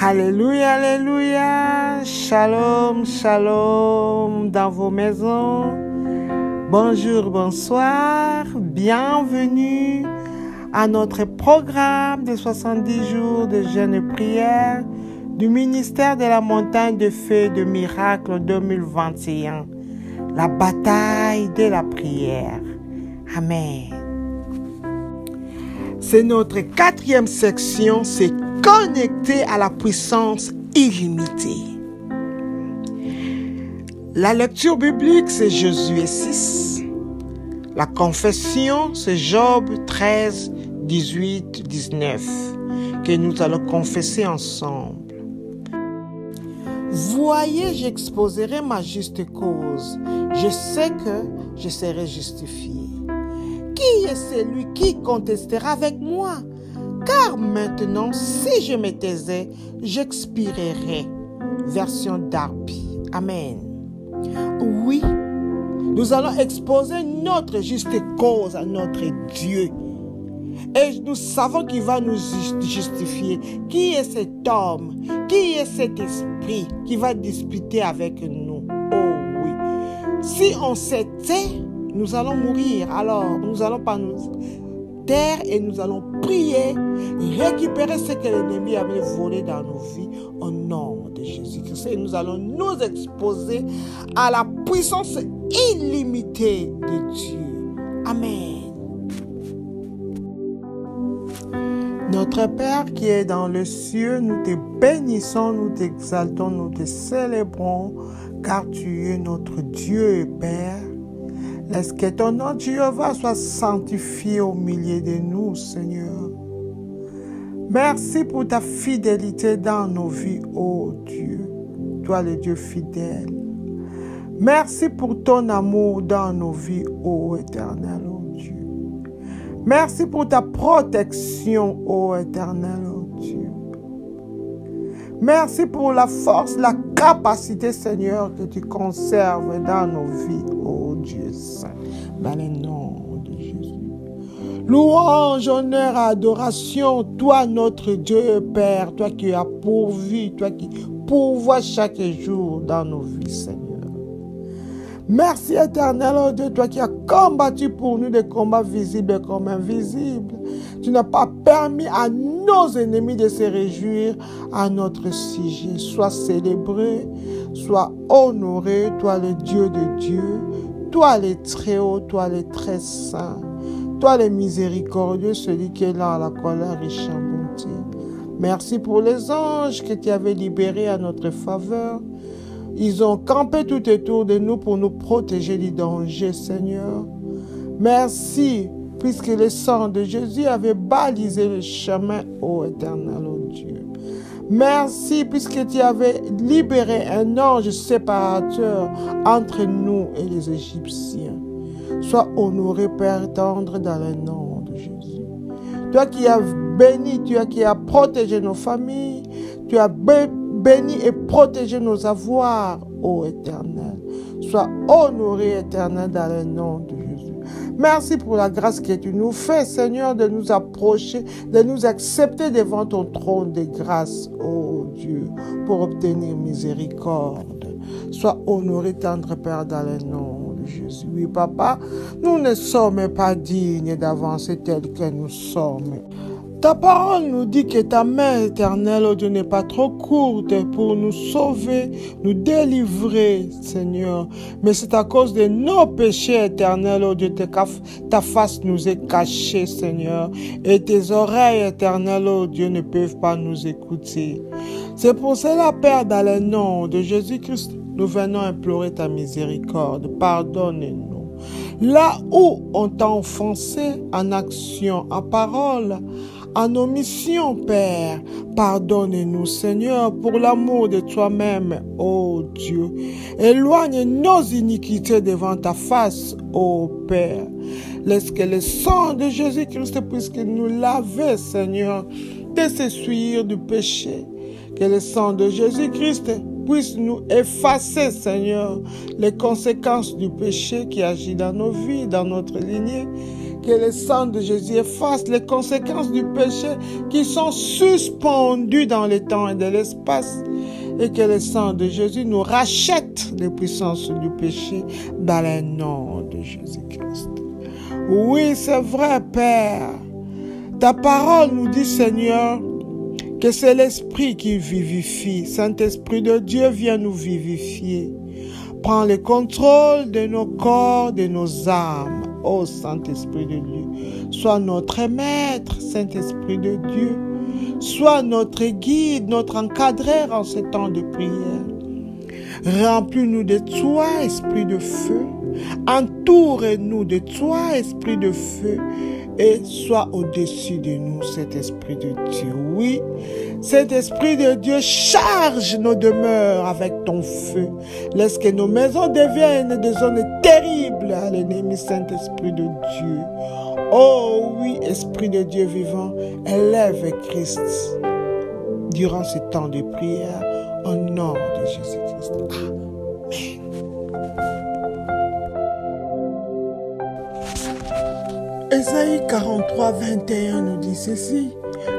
Alléluia, alléluia, shalom, shalom dans vos maisons. Bonjour, bonsoir, bienvenue à notre programme de 70 jours de jeûne et prière du ministère de la montagne de feu et de miracles 2021. La bataille de la prière. Amen. C'est notre 4e section, c'est connecter à la puissance illimitée. La lecture biblique, c'est Josué 6. La confession, c'est Job 13, 18, 19, que nous allons confesser ensemble. Voyez, j'exposerai ma juste cause. Je sais que je serai justifié. Qui est celui qui contestera avec moi? Car maintenant, si je me taisais, j'expirerais. Version Darby. Amen. Oui, nous allons exposer notre juste cause à notre Dieu. Et nous savons qu'il va nous justifier. Qui est cet homme? Qui est cet esprit qui va disputer avec nous? Oh oui. Si on s'était, nous allons mourir. Alors, nous allons pas nous taire et nous allons prier, récupérer ce que l'ennemi avait volé dans nos vies au nom de Jésus-Christ. Et nous allons nous exposer à la puissance illimitée de Dieu. Amen. Notre Père qui est dans le ciel, nous te bénissons, nous t'exaltons, nous te célébrons, car tu es notre Dieu et Père. Laisse que ton nom, Jéhovah, soit sanctifié au milieu de nous, Seigneur. Merci pour ta fidélité dans nos vies, ô Dieu, toi le Dieu fidèle. Merci pour ton amour dans nos vies, ô Éternel, ô Dieu. Merci pour ta protection, ô Éternel, ô Dieu. Merci pour la force, la capacité, Seigneur, que tu conserves dans nos vies, ô Dieu Saint, dans le nom de Jésus. Louange, honneur, adoration, toi notre Dieu Père, toi qui as pourvu, toi qui pourvois chaque jour dans nos vies, Seigneur. Merci éternel, oh Dieu, toi qui as combattu pour nous des combats visibles comme invisibles. Tu n'as pas permis à nos ennemis de se réjouir à notre sujet. Sois célébré, sois honoré, toi le Dieu de Dieu, toi le très haut, toi le très saint, toi le miséricordieux, celui qui est là à la colère riche en bonté. Merci pour les anges que tu avais libérés à notre faveur. Ils ont campé tout autour de nous pour nous protéger du danger, Seigneur. Merci, puisque le sang de Jésus avait balisé le chemin, ô Éternel, ô Dieu. Merci, puisque tu avais libéré un ange séparateur entre nous et les Égyptiens. Sois honoré, Père tendre, dans le nom de Jésus. Toi qui as béni, toi qui as protégé nos familles, tu as béni et protégé nos avoirs, ô Éternel. Sois honoré, Éternel, dans le nom de Jésus. Merci pour la grâce que tu nous fais, Seigneur, de nous approcher, de nous accepter devant ton trône de grâce, ô Dieu, pour obtenir miséricorde. Sois honoré, tendre Père, dans le nom de Jésus. Oui, Papa, nous ne sommes pas dignes d'avancer tel que nous sommes. Ta parole nous dit que ta main éternelle, oh Dieu, n'est pas trop courte pour nous sauver, nous délivrer, Seigneur. Mais c'est à cause de nos péchés éternels, oh Dieu, ta face nous est cachée, Seigneur. Et tes oreilles éternelles, oh Dieu, ne peuvent pas nous écouter. C'est pour cela, Père, dans le nom de Jésus-Christ, nous venons implorer ta miséricorde. Pardonne-nous. Là où on t'a offensé en action, en parole, en omission, Père, pardonne-nous, Seigneur, pour l'amour de toi-même, ô Dieu. Éloigne nos iniquités devant ta face, ô Père. Laisse que le sang de Jésus-Christ puisse nous laver, Seigneur, de s'essuyer du péché. Que le sang de Jésus-Christ puisse nous effacer, Seigneur, les conséquences du péché qui agit dans nos vies, dans notre lignée. que le sang de Jésus efface les conséquences du péché qui sont suspendues dans le temps et de l'espace, et que le sang de Jésus nous rachète des puissances du péché dans le nom de Jésus-Christ. Oui, c'est vrai, Père. Ta parole nous dit, Seigneur, que c'est l'Esprit qui vivifie. Saint-Esprit de Dieu, viens nous vivifier. Prends le contrôle de nos corps, de nos âmes. Ô Saint-Esprit de Dieu, sois notre maître, Saint-Esprit de Dieu. Sois notre guide, notre encadreur en ce temps de prière. Remplis-nous de toi, Esprit de feu. Entoure-nous de toi, Esprit de feu. Et sois au-dessus de nous, cet Esprit de Dieu. Oui, cet Esprit de Dieu charge nos demeures avec ton feu. Laisse que nos maisons deviennent des zones terribles à l'ennemi, Saint-Esprit de Dieu. Oh oui, Esprit de Dieu vivant, élève Christ durant ce temps de prière au nom de Jésus-Christ. Amen. Ésaïe 43, 21 nous dit ceci.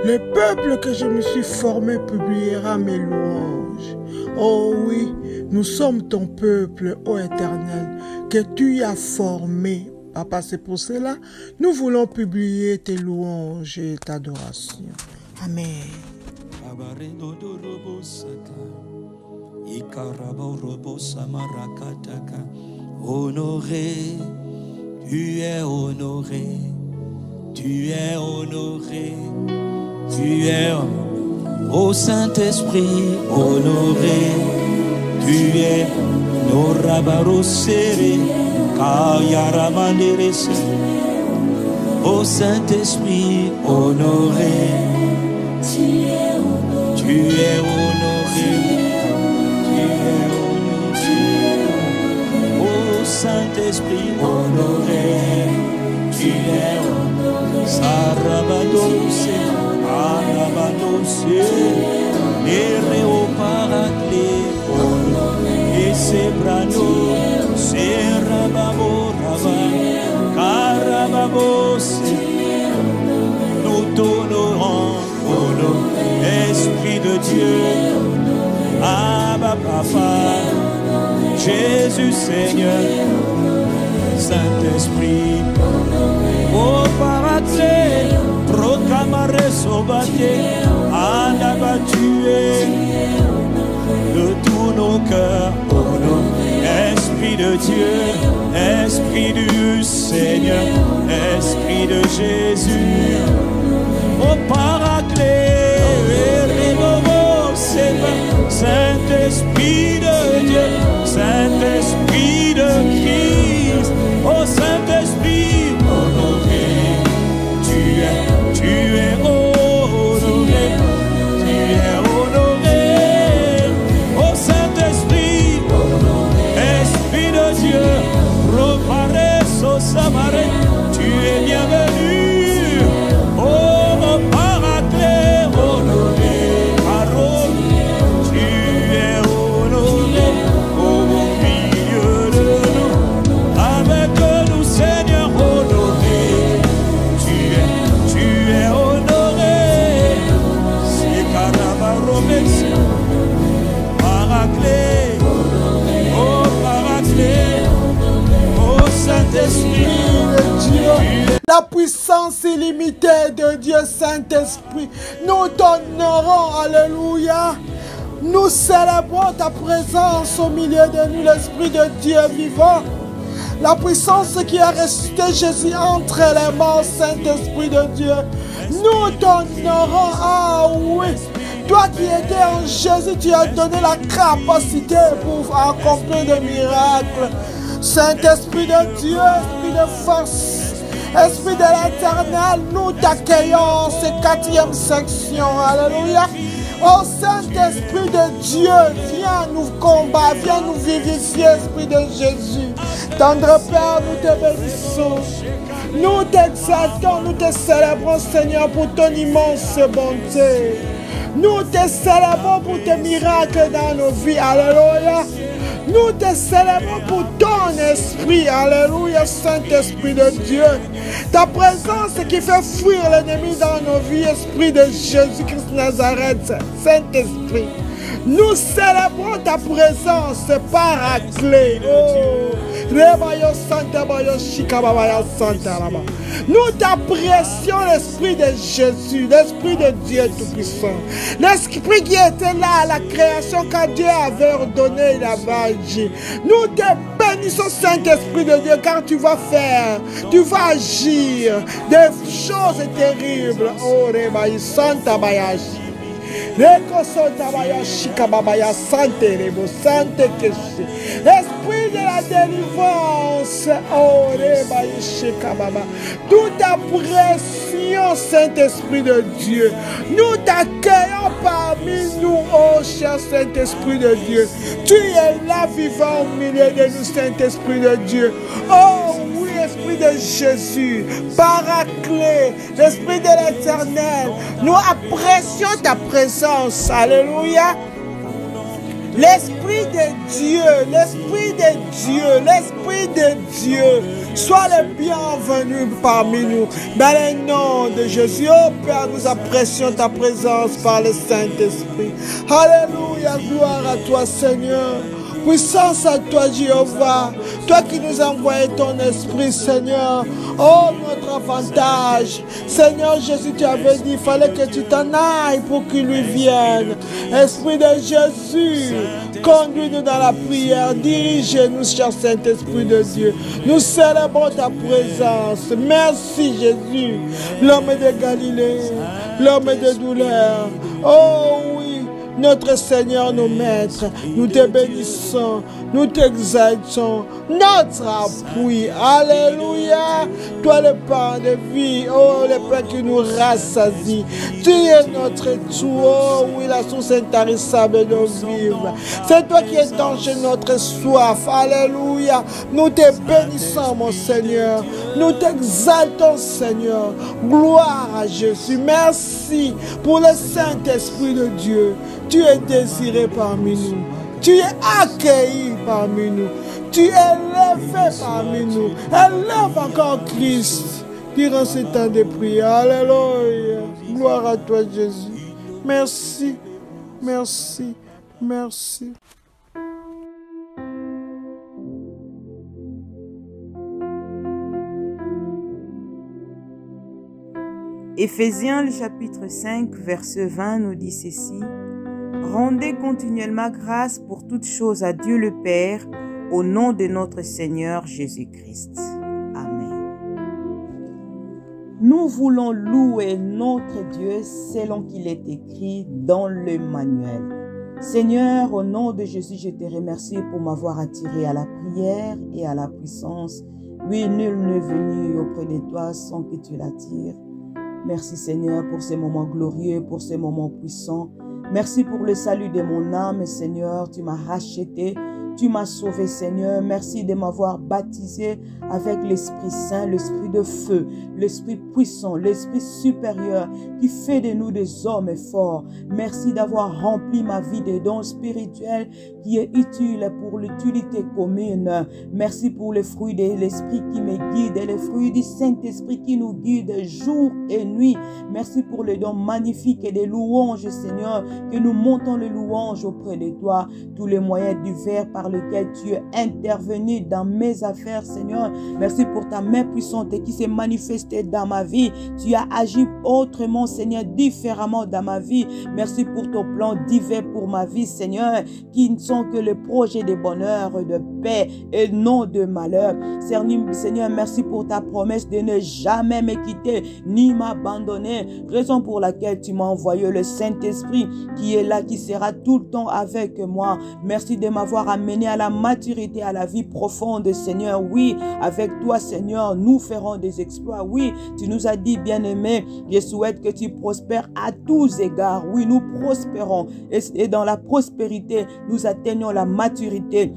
Le peuple que je me suis formé publiera mes louanges. Oh oui, nous sommes ton peuple, ô Éternel, que tu as formé. Papa, c'est pour cela, nous voulons publier tes louanges et ta adoration. Amen. Honoré, tu es honoré, tu es honoré, tu es honoré. Ô Saint-Esprit, honoré, tu es Norabarosere, Kayaramanderese. Ô Saint-Esprit, honoré, tu es honoré, tu es honoré. Saint-Esprit honoré, tu es honoré. Sarabadose, Arabadose, Nereo Paraclé, et Sebrano, Serababo Rabba, Carababose, nous t'honorons, Esprit de Dieu, Abba Papa. Jésus Seigneur, Saint-Esprit, ô Paraclet, proclamare Sobaté, Anaba tu es de tous nos cœurs, Esprit de Dieu, Esprit du Seigneur, Esprit de Jésus, ô Paraclet, Saint-Esprit de Dieu, Saint-Esprit de Christ, ô Saint-Esprit honoré, tu es honoré, tu es honoré, ô Saint-Esprit, Esprit de Dieu, proparé au Samaré, tu es bienvenu, ô Paraclet honoré. La puissance illimitée de Dieu Saint-Esprit, nous t'honorons, alléluia. Nous célébrons ta présence au milieu de nous, l'Esprit de Dieu vivant. La puissance qui a ressuscité Jésus entre les morts, Saint-Esprit de Dieu. Nous t'honorons, ah oui. Toi qui étais en Jésus, tu as donné la capacité pour accomplir des miracles. Saint-Esprit de Dieu, Esprit de force, Esprit de l'Éternel, nous t'accueillons en cette 4e section. Alléluia. Oh Saint-Esprit de Dieu, viens nous combattre, viens nous vivifier, Esprit de Jésus. Tendre Père, nous te bénissons. Nous t'exaltons, nous te célébrons, Seigneur, pour ton immense bonté. Nous te célébrons pour tes miracles dans nos vies. Alléluia. Nous te célébrons pour ton esprit. Alléluia, Saint-Esprit de Dieu. Ta présence qui fait fuir l'ennemi dans nos vies, Esprit de Jésus-Christ Nazareth, Saint-Esprit. Nous célébrons ta présence, Paraclet. Oh, nous t'apprécions l'Esprit de Jésus, l'Esprit de Dieu Tout-Puissant. L'Esprit qui était là à la création quand Dieu avait ordonné, il avait agi. Nous te bénissons, Saint-Esprit de Dieu, car tu vas faire, tu vas agir des choses terribles. Oh, Rebaï, Santa Bayashi. Esprit de la délivrance, oh, toute pression, Saint-Esprit de Dieu, nous t'accueillons parmi nous, oh cher Saint-Esprit de Dieu. Tu es là vivant au milieu de nous, Saint-Esprit de Dieu. Oh oui, Esprit de Jésus, Paraclet, l'Esprit de l'Éternel, nous apprécions ta présence. Alléluia. L'Esprit de Dieu, l'Esprit de Dieu, l'Esprit de Dieu, sois le bienvenu parmi nous. Dans le nom de Jésus, oh Père, nous apprécions ta présence par le Saint-Esprit. Alléluia, gloire à toi, Seigneur. Puissance à toi, Jéhovah. Toi qui nous as envoyé ton esprit, Seigneur. Oh, notre avantage. Seigneur Jésus, tu avais dit, il fallait que tu t'en ailles pour qu'il lui vienne. Esprit de Jésus, conduis-nous dans la prière. Dirige-nous, cher Saint-Esprit de Dieu. Nous célébrons ta présence. Merci, Jésus. L'homme de Galilée, l'homme de douleur. Oh oui. Notre Seigneur, nos maîtres, nous te bénissons, nous t'exaltons, notre appui. Alléluia. Toi le pain de vie, oh le pain qui nous rassasie. Tu es notre tout, oh oui, la source intarissable de nos vies. C'est toi qui étanches notre soif. Alléluia. Nous te bénissons, mon Seigneur. Nous t'exaltons, Seigneur. Gloire à Jésus. Merci pour le Saint-Esprit de Dieu. Tu es désiré parmi nous. Tu es accueilli parmi nous. Tu es élevé parmi nous. Élève encore Christ durant ce temps de prière. Alléluia. Gloire à toi, Jésus. Merci, merci, merci. Éphésiens, le chapitre 5, verset 20 nous dit ceci. Rendez continuellement grâce pour toutes choses à Dieu le Père, au nom de notre Seigneur Jésus-Christ. Amen. Nous voulons louer notre Dieu selon qu'il est écrit dans le manuel. Seigneur, au nom de Jésus, je te remercie pour m'avoir attiré à la prière et à la puissance. Oui, nul n'est venu auprès de toi sans que tu l'attires. Merci Seigneur pour ces moments glorieux, pour ces moments puissants. Merci pour le salut de mon âme, Seigneur. Tu m'as racheté, tu m'as sauvé, Seigneur. Merci de m'avoir baptisé avec l'Esprit Saint, l'Esprit de feu, l'Esprit puissant, l'Esprit supérieur qui fait de nous des hommes forts. Merci d'avoir rempli ma vie de dons spirituels qui est utile pour l'utilité commune. Merci pour les fruits de l'Esprit qui me guide et les fruits du Saint-Esprit qui nous guide jour et nuit. Merci pour les dons magnifiques et des louanges, Seigneur, que nous montons les louanges auprès de toi. Tous les moyens divers par lesquels tu es intervenu dans mes affaires, Seigneur. Merci pour ta main puissante qui s'est manifestée dans ma vie. Tu as agi autrement, Seigneur, différemment dans ma vie. Merci pour ton plan divin pour ma vie, Seigneur, qui ne sont que le projet de bonheur, de paix et non de malheur. Seigneur, merci pour ta promesse de ne jamais me quitter ni m'abandonner. Raison pour laquelle tu m'as envoyé le Saint-Esprit qui est là, qui sera tout le temps avec moi. Merci de m'avoir amené à la maturité, à la vie profonde, Seigneur. Oui, avec toi, Seigneur, nous ferons des exploits. Oui, tu nous as dit, bien-aimé, je souhaite que tu prospères à tous égards. Oui, nous prospérons et dans la prospérité, nous atteignons la maturité.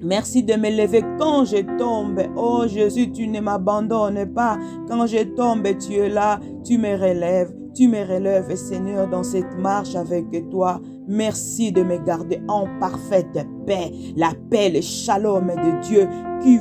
Merci de me lever quand je tombe. Oh Jésus, tu ne m'abandonnes pas. Quand je tombe, tu es là, tu me relèves. Tu me relèves, Seigneur, dans cette marche avec toi. Merci de me garder en parfaite la paix, le shalom de Dieu qui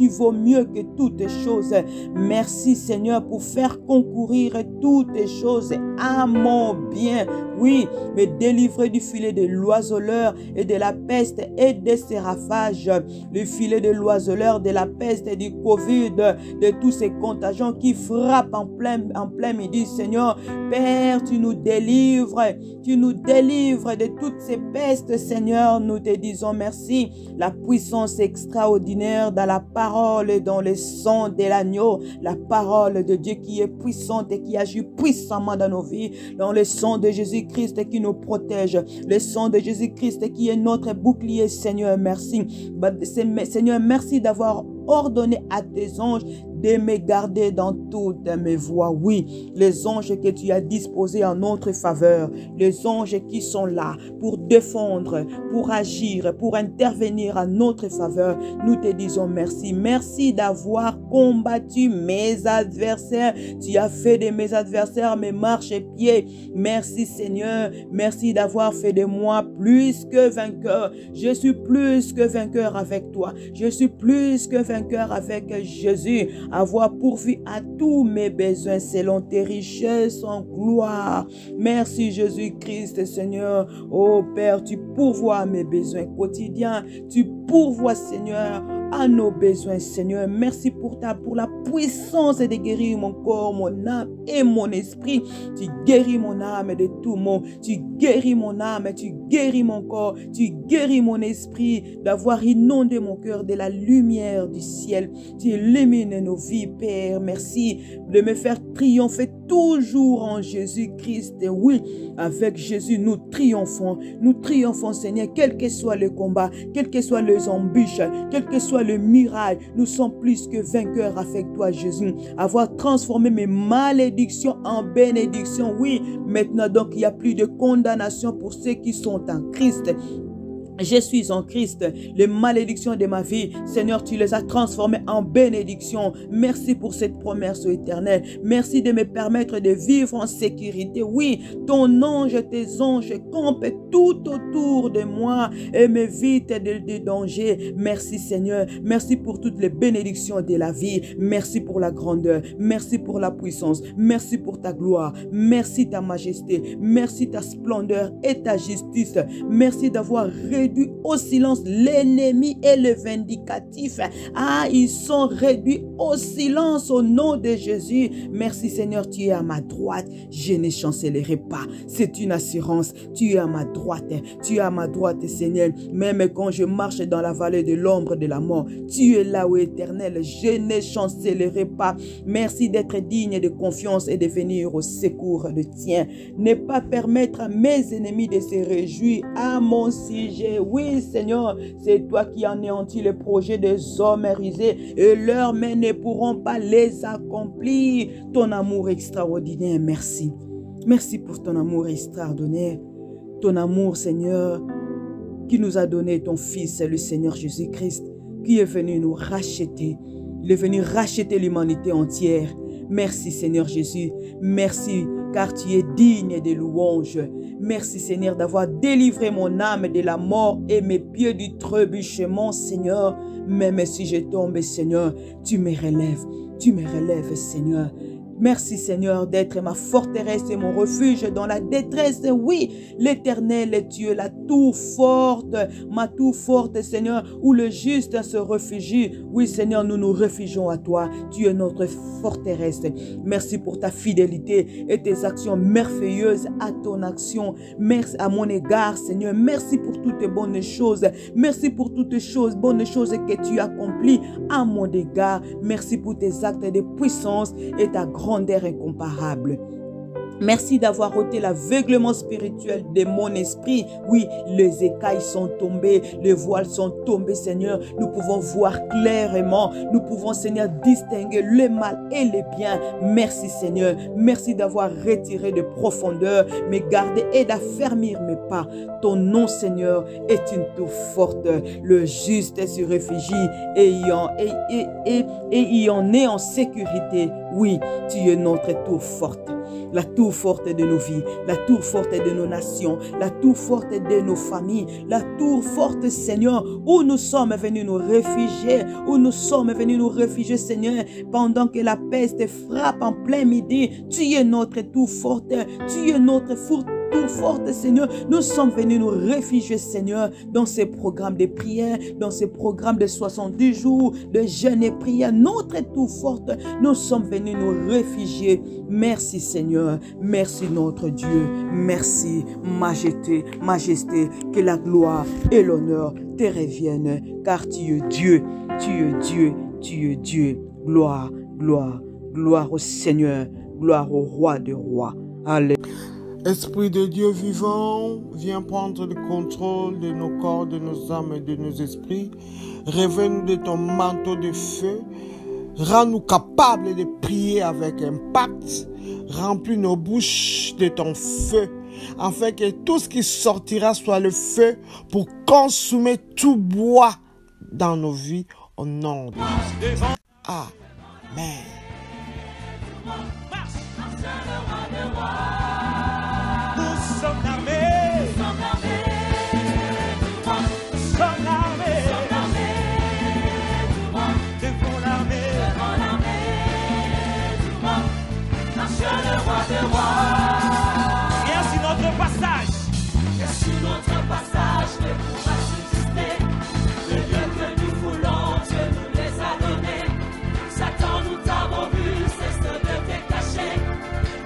vaut mieux que toutes choses. Merci Seigneur pour faire concourir toutes choses à mon bien. Oui, me délivrer du filet de l'oiseleur et de la peste et de ses ravages. Le filet de l'oiseleur, de la peste et du Covid, de tous ces contagions qui frappent en plein midi. Seigneur, Père, tu nous délivres de toutes ces pestes. Seigneur, nous te disons merci. La puissance extraordinaire dans la parole et dans le sang de l'agneau. La parole de Dieu qui est puissante et qui agit puissamment dans nos vies. Dans le sang de Jésus-Christ qui nous protège. Le sang de Jésus-Christ qui est notre bouclier. Seigneur, merci. Seigneur, merci d'avoir ordonné à tes anges de me garder dans toutes mes voies. Oui, les anges que tu as disposés en notre faveur, les anges qui sont là pour défendre, pour agir, pour intervenir à notre faveur, nous te disons merci. Merci d'avoir combattu mes adversaires. Tu as fait de mes adversaires mes marchepieds. Merci Seigneur. Merci d'avoir fait de moi plus que vainqueur. Je suis plus que vainqueur avec toi. Je suis plus que vainqueur avec Jésus. Avoir pourvu à tous mes besoins selon tes richesses en gloire. Merci Jésus-Christ, Seigneur. Oh Père, tu pourvois à mes besoins quotidiens. Tu pourvois, Seigneur, à nos besoins, Seigneur. Merci pour la puissance de guérir mon corps, mon âme et mon esprit. Tu guéris mon âme de tout maux. Tu guéris mon âme, tu guéris mon corps, tu guéris mon esprit, d'avoir inondé mon cœur de la lumière du ciel. Tu illumines nos vies, Père. Merci de me faire triompher toujours en Jésus-Christ. Et oui, avec Jésus, nous triomphons. Nous triomphons, Seigneur, quel que soit le combat, quel que soit les embûches, quel que soit le miracle, nous sommes plus que vainqueurs avec toi, Jésus. Avoir transformé mes malédictions en bénédictions. Oui, maintenant donc, il n'y a plus de condamnation pour ceux qui sont en Christ. Je suis en Christ. Les malédictions de ma vie, Seigneur, tu les as transformées en bénédictions. Merci pour cette promesse éternelle. Merci de me permettre de vivre en sécurité. Oui, ton ange, tes anges campent tout autour de moi et m'évitent des dangers. Merci Seigneur. Merci pour toutes les bénédictions de la vie. Merci pour la grandeur. Merci pour la puissance. Merci pour ta gloire. Merci ta majesté. Merci ta splendeur et ta justice. Merci d'avoir réduit au silence l'ennemi et le vindicatif. Ah, ils sont réduits au silence au nom de Jésus. Merci Seigneur, tu es à ma droite. Je ne chancellerai pas. C'est une assurance. Tu es à ma droite. Tu es à ma droite, Seigneur. Même quand je marche dans la vallée de l'ombre de la mort, tu es là, ô Éternel. Je ne chancellerai pas. Merci d'être digne de confiance et de venir au secours de tien. Ne pas permettre à mes ennemis de se réjouir à mon sujet. Oui, Seigneur, c'est toi qui anéantis le projet des hommes rusés et leurs mains ne pourront pas les accomplir. Ton amour extraordinaire, merci. Merci pour ton amour extraordinaire. Ton amour, Seigneur, qui nous a donné ton Fils, le Seigneur Jésus-Christ, qui est venu nous racheter. Il est venu racheter l'humanité entière. Merci, Seigneur Jésus. Merci, car tu es digne de louanges. Merci Seigneur d'avoir délivré mon âme de la mort et mes pieds du trébuchement, Seigneur. Même si je tombe, Seigneur, tu me relèves, Seigneur. Merci Seigneur d'être ma forteresse et mon refuge dans la détresse. Oui, l'Éternel est Dieu, la tour forte, ma tour forte, Seigneur, où le juste se réfugie. Oui, Seigneur, nous nous réfugions à toi. Tu es notre forteresse. Merci pour ta fidélité et tes actions merveilleuses à ton action. Merci à mon égard, Seigneur. Merci pour toutes les bonnes choses. Merci pour toutes les bonnes choses que tu accomplis à mon égard. Merci pour tes actes de puissance et ta grandeur incomparable. Merci d'avoir ôté l'aveuglement spirituel de mon esprit. Oui, les écailles sont tombées, les voiles sont tombées, Seigneur. Nous pouvons voir clairement. Nous pouvons, Seigneur, distinguer le mal et le bien. Merci, Seigneur. Merci d'avoir retiré de profondeur mes gardes et d'affermir mes pas. Ton nom, Seigneur, est une tour forte. Le juste se réfugie et y en est en sécurité. Oui, tu es notre tour forte. la tour forte de nos vies, la tour forte de nos nations, la tour forte de nos familles, la tour forte, Seigneur, où nous sommes venus nous réfugier, où nous sommes venus nous réfugier, Seigneur, pendant que la peste frappe en plein midi. Tu es notre tour forte, tu es notre tour forte, Seigneur. Nous sommes venus nous réfugier, Seigneur, dans ces programmes de prière, dans ces programmes de 70 jours de jeûne et prière. Notre tour forte, nous sommes venus nous réfugier. Merci, Seigneur. Merci, notre Dieu. Merci, majesté, majesté. Que la gloire et l'honneur te reviennent, car tu es Dieu, tu es Dieu, tu es Dieu. Gloire, gloire, gloire au Seigneur, gloire au roi des rois. Alléluia. Esprit de Dieu vivant, viens prendre le contrôle de nos corps, de nos âmes et de nos esprits. Révèle-nous de ton manteau de feu. Rends-nous capables de prier avec impact. Remplis nos bouches de ton feu, afin que tout ce qui sortira soit le feu pour consumer tout bois dans nos vies au nom de Jésus. Amen. Nous sommes l'armée, nous sommes l'armée, devant l'armée, marche le roi des rois. Viens sur notre passage, les courage subsister. Le Dieu que nous voulons, Dieu nous les a donnés. Satan, nous t'avons vu, cesse de te cacher,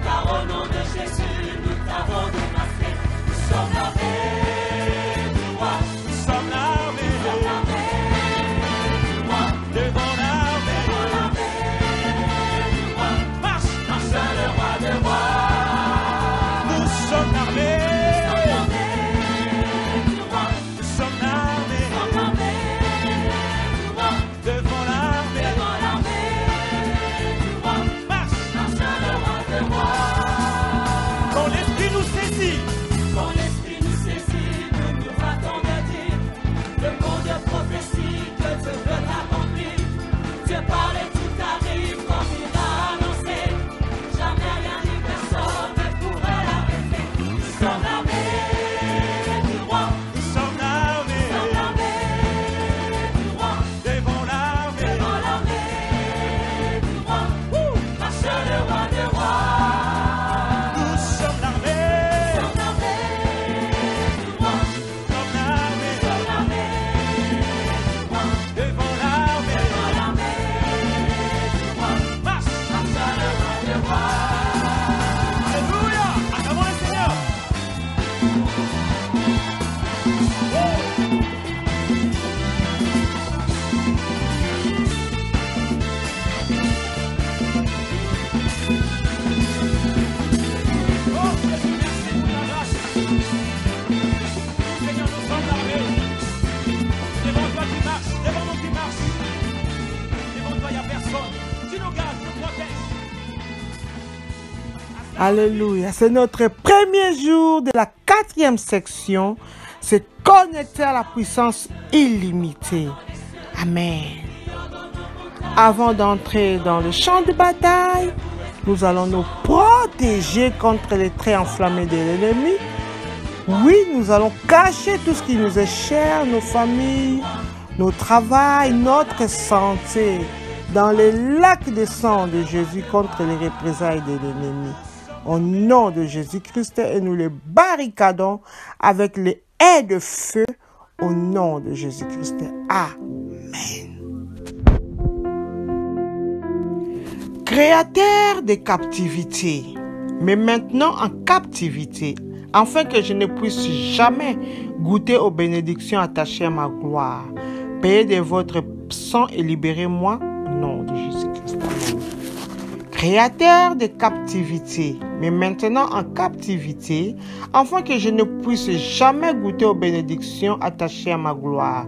car au nom de Jésus, nous t'avons démasqué. Nous sommes l'armée du roi, nous sommes l'armée du roi, devant l'armée du roi. Marche le roi des rois. Nous sommes l'armée du roi, nous sommes l'armée du roi, devant l'armée du roi. Marche le roi des rois. Quand l'esprit nous saisit, nous nous ratons de dire le mot de prophétie que Dieu veut accomplir. Dieu parle et tout arrive comme il a annoncé. Jamais rien ni personne ne pourrait l'arrêter. Nous sommes l'armée du roi, nous sommes l'armée du roi, devant l'armée du roi. Marche le roi des rois. Nous sommes l'armée du roi, nous sommes l'armée du roi, devant l'armée du roi. Marche le roi des rois. Alléluia, acclamons le Seigneur. Oh Jésus, merci pour la grâce. Seigneur, nous sommes l'armée. Devant toi tu marches, devant nous tu marches. Devant toi il n'y a personne. Tu nous gardes, tu nous protèges. Alléluia. C'est notre premier jour de la 4e section. C'est connecté à la puissance illimitée. Amen. Avant d'entrer dans le champ de bataille, nous allons nous protéger contre les traits enflammés de l'ennemi. Oui, nous allons cacher tout ce qui nous est cher, nos familles, nos travails, notre santé, dans les lacs de sang de Jésus contre les représailles de l'ennemi. Au nom de Jésus-Christ, et nous les barricadons avec les haies de feu au nom de Jésus-Christ. Amen. Créateur des captivités, mais maintenant en captivité, afin que je ne puisse jamais goûter aux bénédictions attachées à ma gloire. Payez de votre sang et libérez-moi au nom de Jésus-Christ. Amen. Créateur de captivité, mais maintenant en captivité, afin que je ne puisse jamais goûter aux bénédictions attachées à ma gloire.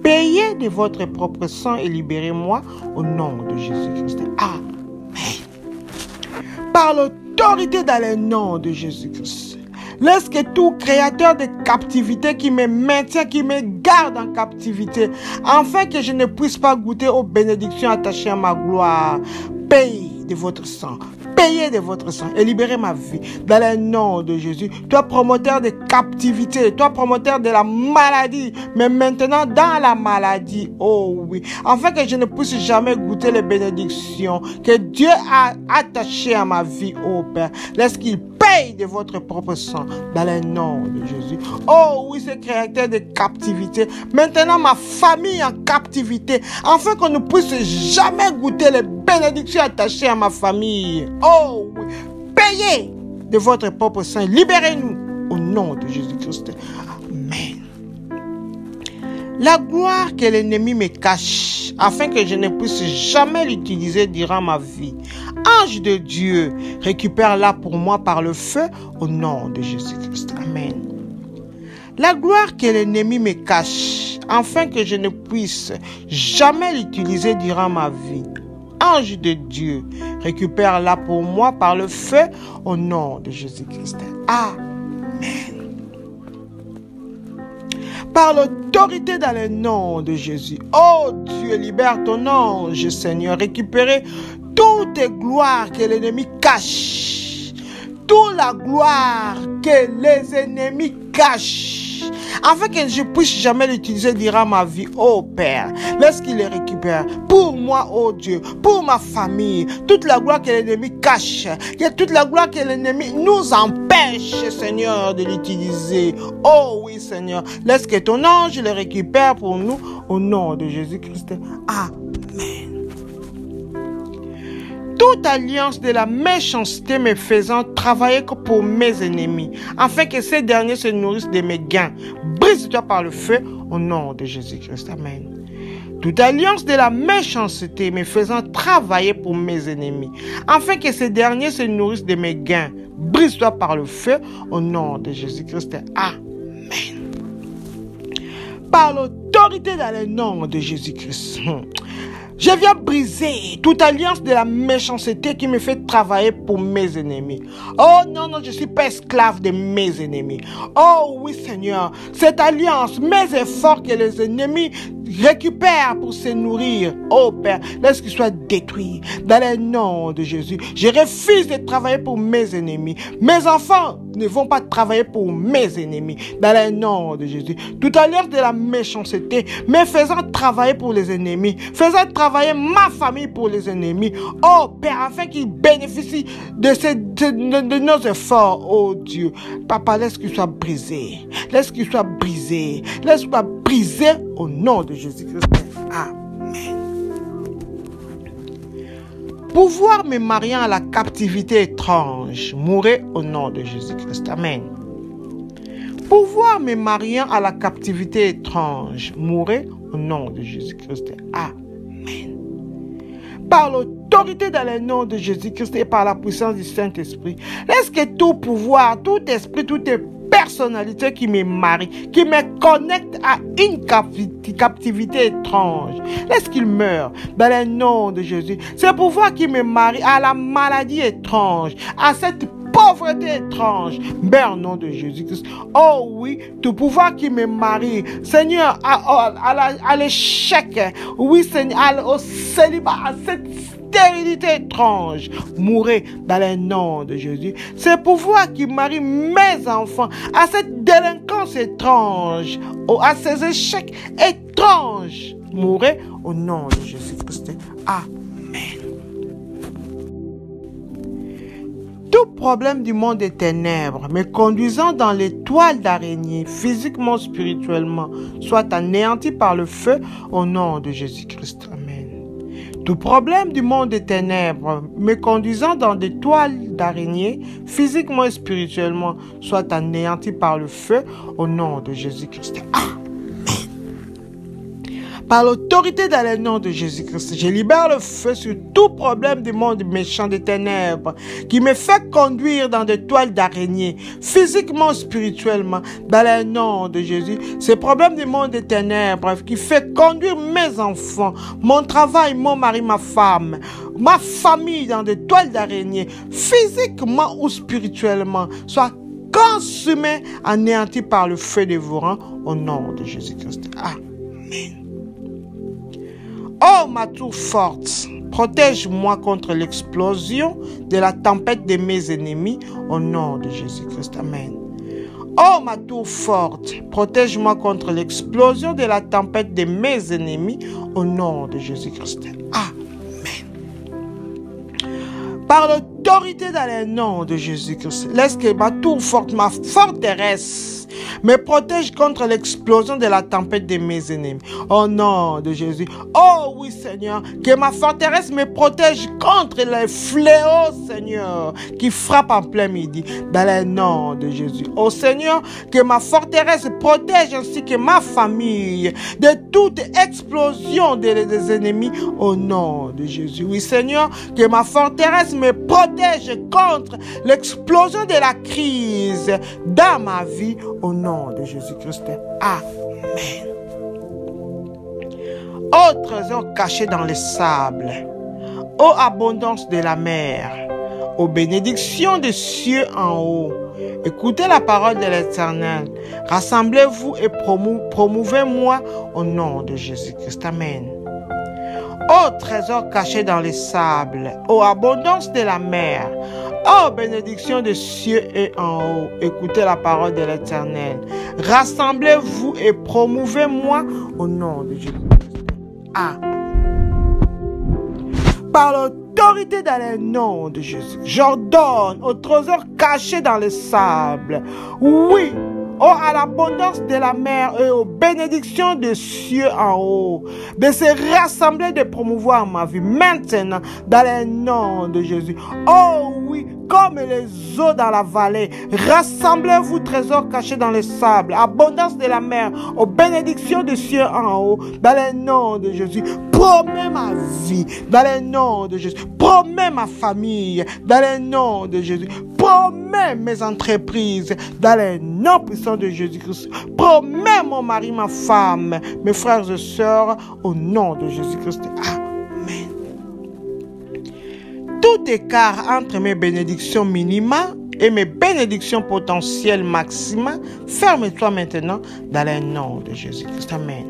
Payez de votre propre sang et libérez-moi au nom de Jésus-Christ. Amen. Par l'autorité dans le nom de Jésus-Christ, laisse que tout créateur de captivité qui me maintient, qui me garde en captivité, afin que je ne puisse pas goûter aux bénédictions attachées à ma gloire, paye de votre sang, payez de votre sang et libérez ma vie dans le nom de Jésus. Toi, promoteur de captivité, toi, promoteur de la maladie, mais maintenant dans la maladie, oh oui, afin que je ne puisse jamais goûter les bénédictions que Dieu a attachées à ma vie, oh Père. Laisse qu'il paye de votre propre sang dans le nom de Jésus. Oh oui, ce créateur de captivité, maintenant ma famille en captivité, afin qu'on ne puisse jamais goûter les bénédictions attachées à ma famille. Oh oui, payez de votre propre sang, libérez-nous au nom de Jésus-Christ. Amen. La gloire que l'ennemi me cache, afin que je ne puisse jamais l'utiliser durant ma vie. Ange de Dieu, récupère-la pour moi par le feu au nom de Jésus-Christ. Amen. La gloire que l'ennemi me cache, afin que je ne puisse jamais l'utiliser durant ma vie. Ange de Dieu, récupère-la pour moi par le feu au nom de Jésus-Christ. Amen. Par l'autorité dans le nom de Jésus. Oh Dieu, libère ton ange, Seigneur. Récupérez toute gloire que l'ennemi cache. Toute la gloire que les ennemis cachent. Afin que je puisse jamais l'utiliser durant ma vie, oh Père. Laisse qu'il les récupère. Pour moi, oh Dieu, pour ma famille, toute la gloire que l'ennemi cache, toute la gloire que l'ennemi nous empêche, Seigneur, de l'utiliser. Oh oui, Seigneur, laisse que ton ange le récupère pour nous, au nom de Jésus-Christ. Amen. Toute alliance de la méchanceté me faisant travailler pour mes ennemis, afin que ces derniers se nourrissent de mes gains, brise-toi par le feu, au nom de Jésus-Christ. Amen. Toute alliance de la méchanceté me faisant travailler pour mes ennemis, afin que ces derniers se nourrissent de mes gains, brise-toi par le feu, au nom de Jésus-Christ. Amen. Par l'autorité dans le nom de Jésus-Christ. Je viens briser toute alliance de la méchanceté qui me fait travailler pour mes ennemis. Oh non, non, je ne suis pas esclave de mes ennemis. Oh oui, Seigneur, cette alliance, mes efforts que les ennemis récupèrent pour se nourrir. Oh Père, laisse qu'ils soient détruits dans le nom de Jésus. Je refuse de travailler pour mes ennemis. Mes enfants ne vont pas travailler pour mes ennemis dans le nom de Jésus. Toute alliance de la méchanceté me faisant travailler pour les ennemis, faisant travailler ma famille pour les ennemis. Oh Père, afin qu'ils bénéficient de nos efforts. Oh Dieu, Papa, laisse qu'ils soient brisés. Laisse qu'ils soient brisés. Laisse qu'ils soient brisés au nom de Jésus-Christ. Amen. Pouvoir me marier à la captivité étrange, mourir au nom de Jésus-Christ. Amen. Pouvoir me marier à la captivité étrange, mourir au nom de Jésus-Christ. Amen. Par l'autorité dans le nom de Jésus-Christ et par la puissance du Saint-Esprit, laisse que tout pouvoir, tout esprit, toute personnalité qui me marie, qui me connecte à une captivité étrange, laisse qu'il meure dans le nom de Jésus. Ce pouvoir qui me marie à la maladie étrange, à cette pauvreté étrange, meurt au nom de Jésus-Christ. Oh oui, tout pouvoir qui me marie, Seigneur, à l'échec, oui Seigneur, au célibat, à cette stérilité étrange, mourrez dans le nom de Jésus. Ce pouvoir qui marie mes enfants à cette délinquance étrange, à ces échecs étranges, mourrez au nom de Jésus-Christ. Amen. Tout problème du monde des ténèbres me conduisant dans les toiles d'araignée, physiquement, spirituellement, soit anéanti par le feu au nom de Jésus-Christ. Amen. Tout problème du monde des ténèbres me conduisant dans des toiles d'araignée, physiquement et spirituellement, soit anéanti par le feu au nom de Jésus-Christ. Amen. Par l'autorité dans le nom de Jésus-Christ, je libère le feu sur tout problème du monde méchant des ténèbres qui me fait conduire dans des toiles d'araignée, physiquement, spirituellement, dans le nom de Jésus. Ce problème du monde des ténèbres qui fait conduire mes enfants, mon travail, mon mari, ma femme, ma famille dans des toiles d'araignée, physiquement ou spirituellement, soit consumé, anéanti par le feu dévorant au nom de Jésus-Christ. Amen. Oh, ma tour forte, protège-moi contre l'explosion de la tempête de mes ennemis, au nom de Jésus-Christ. Amen. Oh, ma tour forte, protège-moi contre l'explosion de la tempête de mes ennemis, au nom de Jésus-Christ. Amen. Par l'autorité dans le nom de Jésus-Christ, laisse que ma tour forte, ma forteresse, me protège contre l'explosion de la tempête de mes ennemis. Au nom de Jésus. Oh oui, Seigneur, que ma forteresse me protège contre les fléaux, Seigneur, qui frappent en plein midi. Dans le nom de Jésus. Oh Seigneur, que ma forteresse protège ainsi que ma famille de toute explosion des ennemis. Au nom de Jésus. Oui, Seigneur, que ma forteresse me protège contre l'explosion de la crise dans ma vie. Au nom de Jésus-Christ. Amen. Ô trésor caché dans les sables, ô abondance de la mer, aux bénédictions des cieux en haut, écoutez la parole de l'Éternel. Rassemblez-vous et promouvez-moi au nom de Jésus-Christ. Amen. Ô trésor caché dans les sables, ô abondance de la mer, ô bénédiction des cieux et en haut, écoutez la parole de l'Éternel. Rassemblez-vous et promouvez-moi au nom de Jésus-Christ. Par l'autorité dans le nom de Jésus, j'ordonne au trésor caché dans les sables, oui, oh, à l'abondance de la mer et aux bénédictions des cieux en haut, de se rassembler, de promouvoir ma vie maintenant dans le nom de Jésus. Oh oui, comme les eaux dans la vallée, rassemblez-vous, trésors cachés dans les sables, abondance de la mer, aux bénédictions des cieux en haut, dans le nom de Jésus. Promets ma vie, dans le nom de Jésus. Promets ma famille, dans le nom de Jésus. Promets mes entreprises, dans le nom puissant de Jésus-Christ. Promets mon mari, ma femme, mes frères et sœurs, au nom de Jésus-Christ. Amen. Tout écart entre mes bénédictions minima et mes bénédictions potentielles maxima, ferme-toi maintenant dans le nom de Jésus-Christ. Amen.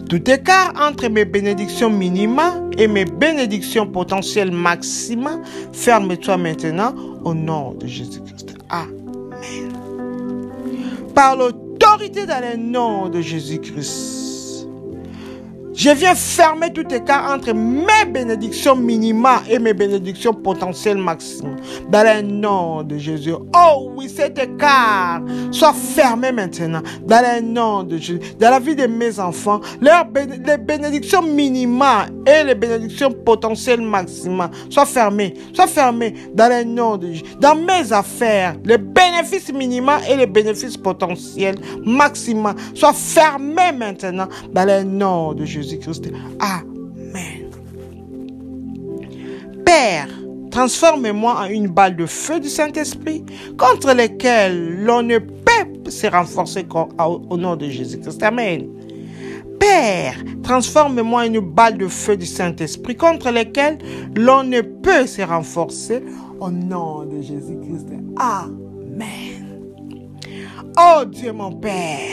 Tout écart entre mes bénédictions minima et mes bénédictions potentielles maxima, ferme-toi maintenant au nom de Jésus-Christ. Amen. Par l'autorité dans le nom de Jésus-Christ, je viens fermer tout écart entre mes bénédictions minima et mes bénédictions potentielles maximum. Dans le nom de Jésus. Oh oui, cet écart soit fermé maintenant. Dans le nom de Jésus. Dans la vie de mes enfants, les bénédictions minima et les bénédictions potentielles maximum soient fermées. Soient fermées dans le nom de Jésus. Dans mes affaires, les bénéfices minima et les bénéfices potentiels maximum soient fermés maintenant. Dans le nom de Jésus. Christ. Amen. Père, transforme-moi en une balle de feu du Saint-Esprit contre lesquelles l'on ne peut se renforcer au nom de Jésus-Christ. Amen. Père, transforme-moi en une balle de feu du Saint-Esprit contre lesquelles l'on ne peut se renforcer au nom de Jésus-Christ. Amen. Oh Dieu mon Père,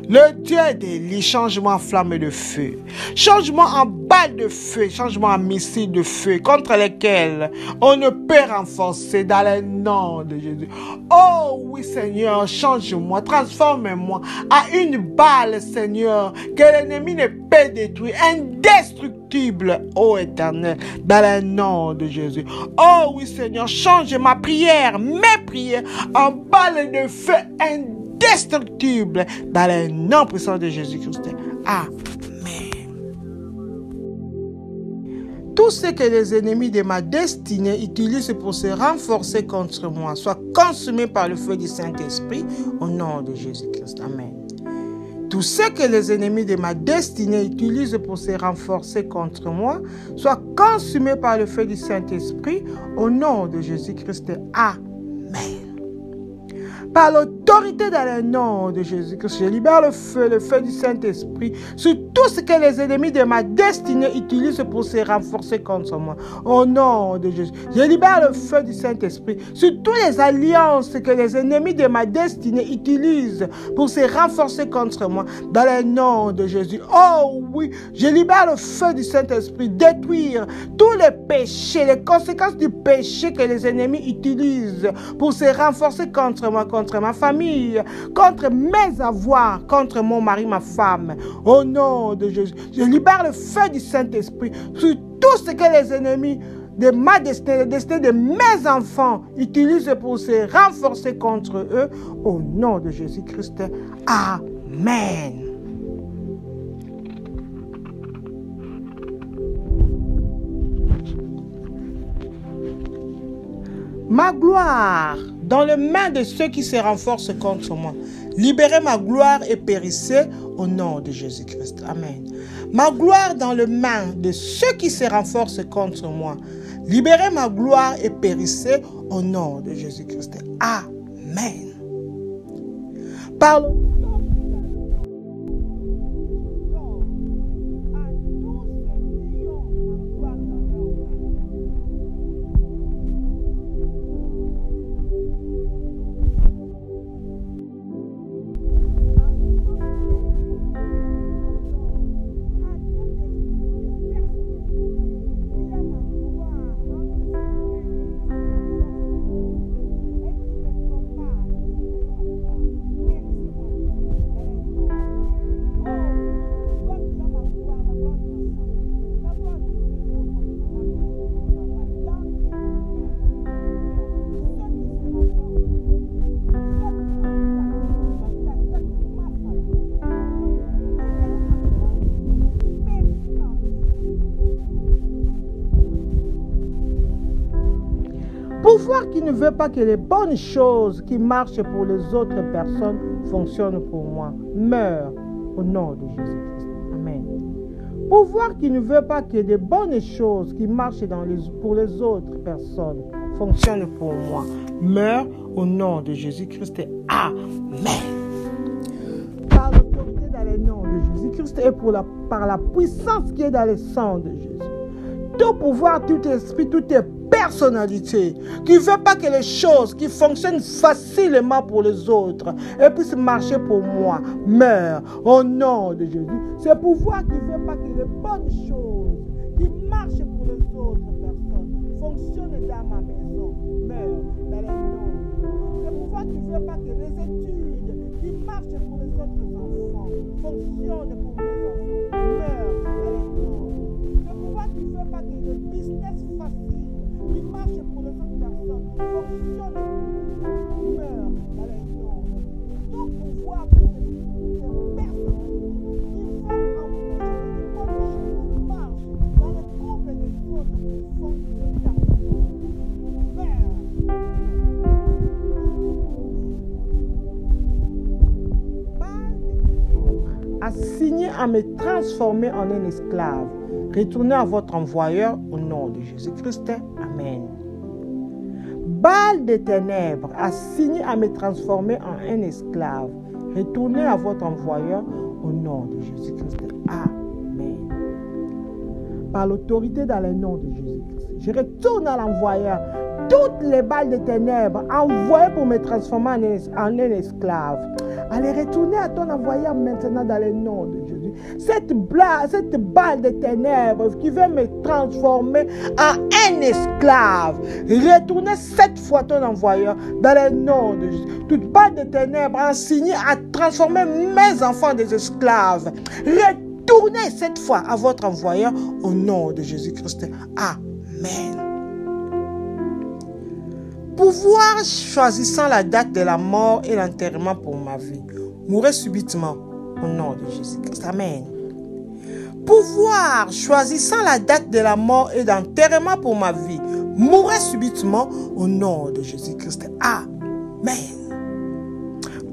le Dieu d'Élie, change-moi en flamme de feu. Change-moi en balle de feu. Change-moi en missile de feu contre lesquels on ne peut renforcer dans le nom de Jésus. Oh oui, Seigneur, change-moi, transforme-moi en une balle, Seigneur, que l'ennemi ne peut détruire, indestructible, ô Éternel, dans le nom de Jésus. Oh oui, Seigneur, change ma prière, mes prières en balle de feu indestructible dans le nom puissant de Jésus-Christ. Amen. Tout ce que les ennemis de ma destinée utilisent pour se renforcer contre moi soit consumé par le feu du Saint-Esprit au nom de Jésus-Christ. Amen. Tout ce que les ennemis de ma destinée utilisent pour se renforcer contre moi soit consumé par le feu du Saint-Esprit au nom de Jésus-Christ. Amen. Par l'autorité l'autorité dans le nom de Jésus-Christ, je libère le feu du Saint-Esprit sur tout ce que les ennemis de ma destinée utilisent pour se renforcer contre moi. Au nom de Jésus, je libère le feu du Saint-Esprit sur toutes les alliances que les ennemis de ma destinée utilisent pour se renforcer contre moi. Dans le nom de Jésus. Oh oui, je libère le feu du Saint-Esprit, détruire tous les péchés, les conséquences du péché que les ennemis utilisent pour se renforcer contre moi, contre ma famille, contre mes avoirs, contre mon mari, ma femme. Au nom de Jésus, je libère le feu du Saint-Esprit sur tout ce que les ennemis de ma destinée, la destinée de mes enfants utilisent pour se renforcer contre eux. Au nom de Jésus-Christ. Amen. Ma gloire dans les mains de ceux qui se renforcent contre moi. Libérez ma gloire et périssez au nom de Jésus-Christ. Amen. Ma gloire dans les mains de ceux qui se renforcent contre moi. Libérez ma gloire et périssez au nom de Jésus-Christ. Amen. Parle. Pouvoir qui ne veut pas que les bonnes choses qui marchent pour les autres personnes fonctionnent pour moi, meurt au nom de Jésus-Christ. Amen. Pouvoir qui ne veut pas que les bonnes choses qui marchent pour les autres personnes fonctionnent pour moi, meurt au nom de Jésus-Christ. Amen. Par l'autorité dans le nom de Jésus-Christ et par la puissance qui est dans le sang de Jésus. Tout pouvoir, tout esprit, toute personnalité qui ne veut pas que les choses qui fonctionnent facilement pour les autres et puissent marcher pour moi meurent au nom de Jésus. Ce pouvoir qui ne veut pas que les bonnes choses qui marchent pour les autres personnes fonctionnent dans ma maison meurent dans le nom. Ce pouvoir qui ne veut pas que les études qui marchent pour les autres enfants fonctionnent pour mes enfants meurent dans le nom. Ce pouvoir qui ne veut pas que les business faciles qui marche pour les autres personnes, fonctionne, meurt dans les noms. Tout pouvoir pour les personnes qui veulent empêcher les bonnes choses qui marchent dans les troubles des autres, fonctionne dans les noms. Meurt. Assigné à me transformer en un esclave. Retournez à votre envoyeur au nom de Jésus-Christ. Amen. Balle des ténèbres, assigné à me transformer en un esclave. Retournez à votre envoyeur au nom de Jésus-Christ. Amen. Par l'autorité dans le nom de Jésus-Christ, je retourne à l'envoyeur. Toutes les balles de ténèbres envoyées pour me transformer en un esclave. Allez, retournez à ton envoyeur maintenant dans le nom de Jésus. Cette balle de ténèbres qui veut me transformer en un esclave. Retournez 7 fois ton envoyeur dans le nom de Jésus. Toute balle de ténèbres enseignée à transformer mes enfants des esclaves. Retournez 7 fois à votre envoyeur au nom de Jésus-Christ. Amen. Pouvoir choisissant la date de la mort et l'enterrement pour ma vie. Mourrez subitement au nom de Jésus-Christ. Amen. Pouvoir choisissant la date de la mort et d'enterrement pour ma vie. Mourrez subitement au nom de Jésus-Christ. Amen.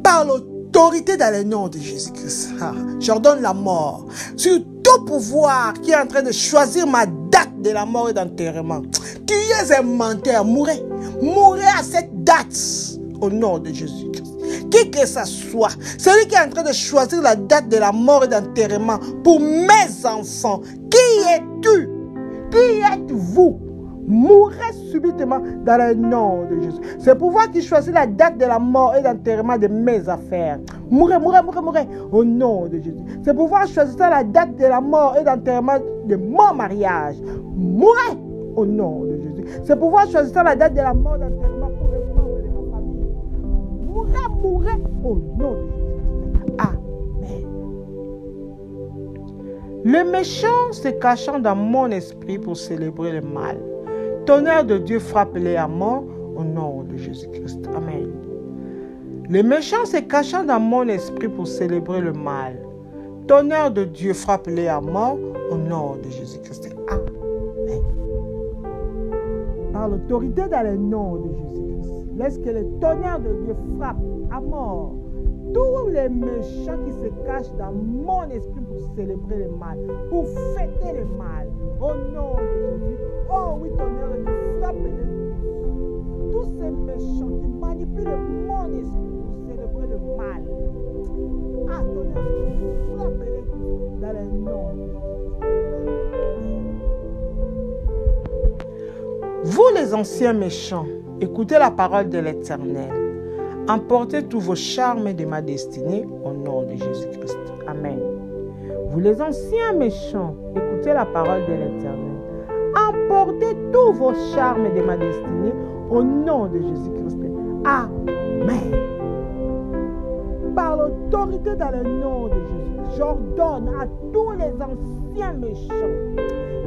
Par l'autorité dans le nom de Jésus-Christ, j'ordonne la mort sur tout pouvoir qui est en train de choisir ma date de la mort et d'enterrement. Tu es un menteur, mourrez. Mourrez à cette date au nom de Jésus-Christ. qui que ce soit, celui qui est en train de choisir la date de la mort et d'enterrement pour mes enfants, qui es-tu? Qui êtes-vous? Mourrez subitement dans le nom de Jésus. C'est pour voir qui choisit la date de la mort et d'enterrement de mes affaires. Mourrez, mourrez, mourrez, mourrez au nom de Jésus. C'est pour voir choisir la date de la mort et d'enterrement de mon mariage. Mourez au nom de Jésus. C'est pour voir choisir la date de la mort et d'enterrement pour les membres de ma famille. Mourez, mourez au nom de Jésus. Amen. Le méchant se cachant dans mon esprit pour célébrer le mal. Tonnerre de Dieu, frappe-les à mort au nom de Jésus-Christ. Amen. Le méchant se cachant dans mon esprit pour célébrer le mal. Tonnerre de Dieu, frappe-les à mort au nom de Jésus-Christ. Amen. Par l'autorité dans le nom de Jésus-Christ, laisse que le tonnerre de Dieu frappe à mort tous les méchants qui se cachent dans mon esprit pour célébrer le mal, pour fêter le mal. Au nom de Jésus. Oh oui, tonnerre de Dieu, frappe-les tous ces méchants qui manipulent mon esprit pour célébrer le mal. Tonnerre de Dieu, frappe-les dans le nom de Jésus. Vous les anciens méchants, écoutez la parole de l'Éternel. Emportez tous vos charmes de ma destinée au nom de Jésus-Christ. Amen. Vous les anciens méchants, écoutez la parole de l'Éternel. Emportez tous vos charmes de ma destinée au nom de Jésus-Christ. Amen. Par l'autorité dans le nom de Jésus, j'ordonne à tous les anciens méchants,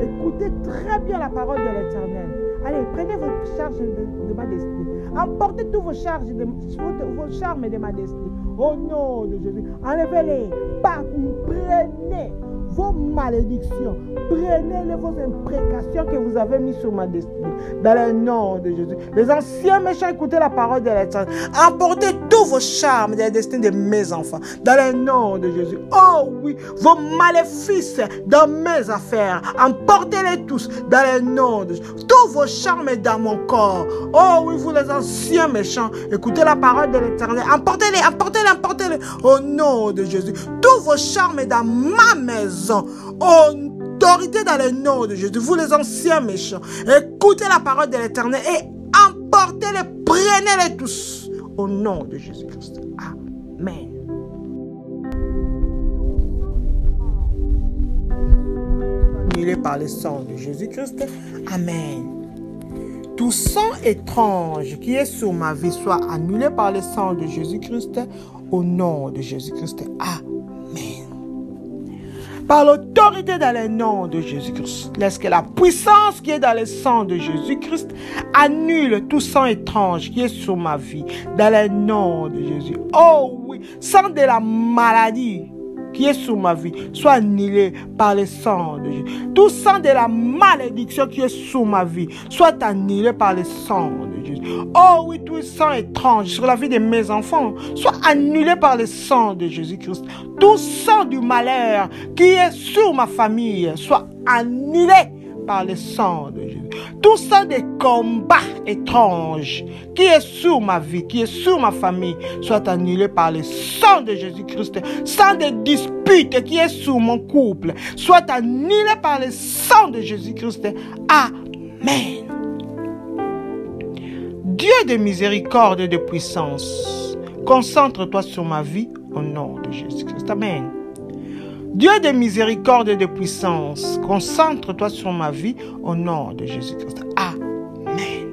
écoutez très bien la parole de l'Éternel. Allez, prenez vos charges de ma destinée. Emportez tous vos charmes de ma destinée. Au nom de Jésus. Enlevez-les. Prenez vos malédictions. Prenez vos imprécations que vous avez mises sur ma destinée. Dans le nom de Jésus. Les anciens méchants, écoutez la parole de l'Éternel. Emportez tous vos charmes de la destinée de mes enfants. Dans le nom de Jésus. Oh oui, vos maléfices dans mes affaires. Emportez-les tous. Dans le nom de Jésus. Tous vos charmes dans mon corps. Oh oui, vous les anciens méchants, écoutez la parole de l'Éternel. Emportez-les, emportez-les, emportez-les. Au nom de Jésus. Tous vos charmes dans ma maison. Autorité dans le nom de Jésus. Vous les anciens méchants, écoutez la parole de l'Éternel et emportez-les, prenez-les tous. Au nom de Jésus-Christ. Amen. Annulé par le sang de Jésus-Christ. Amen. Tout sang étrange qui est sur ma vie soit annulé par le sang de Jésus-Christ au nom de Jésus-Christ. Amen. Par l'autorité dans le nom de Jésus-Christ, laisse que la puissance qui est dans le sang de Jésus-Christ annule tout sang étrange qui est sur ma vie dans le nom de Jésus. Oh oui, sang de la maladie qui est sur ma vie, soit annulé par le sang de Jésus. Tout sang de la malédiction qui est sur ma vie, soit annulé par le sang de Jésus. Oh oui, tout sang étrange sur la vie de mes enfants, soit annulé par le sang de Jésus-Christ. Tout sang du malheur qui est sur ma famille, soit annulé par le sang de Jésus. Tout sang des combats étranges qui est sur ma vie, qui est sur ma famille, soit annulé par le sang de Jésus-Christ. Sang des disputes qui est sur mon couple, soit annulé par le sang de Jésus-Christ. Amen. Dieu de miséricorde et de puissance, concentre-toi sur ma vie au nom de Jésus-Christ. Amen. Dieu de miséricorde et de puissance, concentre-toi sur ma vie au nom de Jésus-Christ. Amen.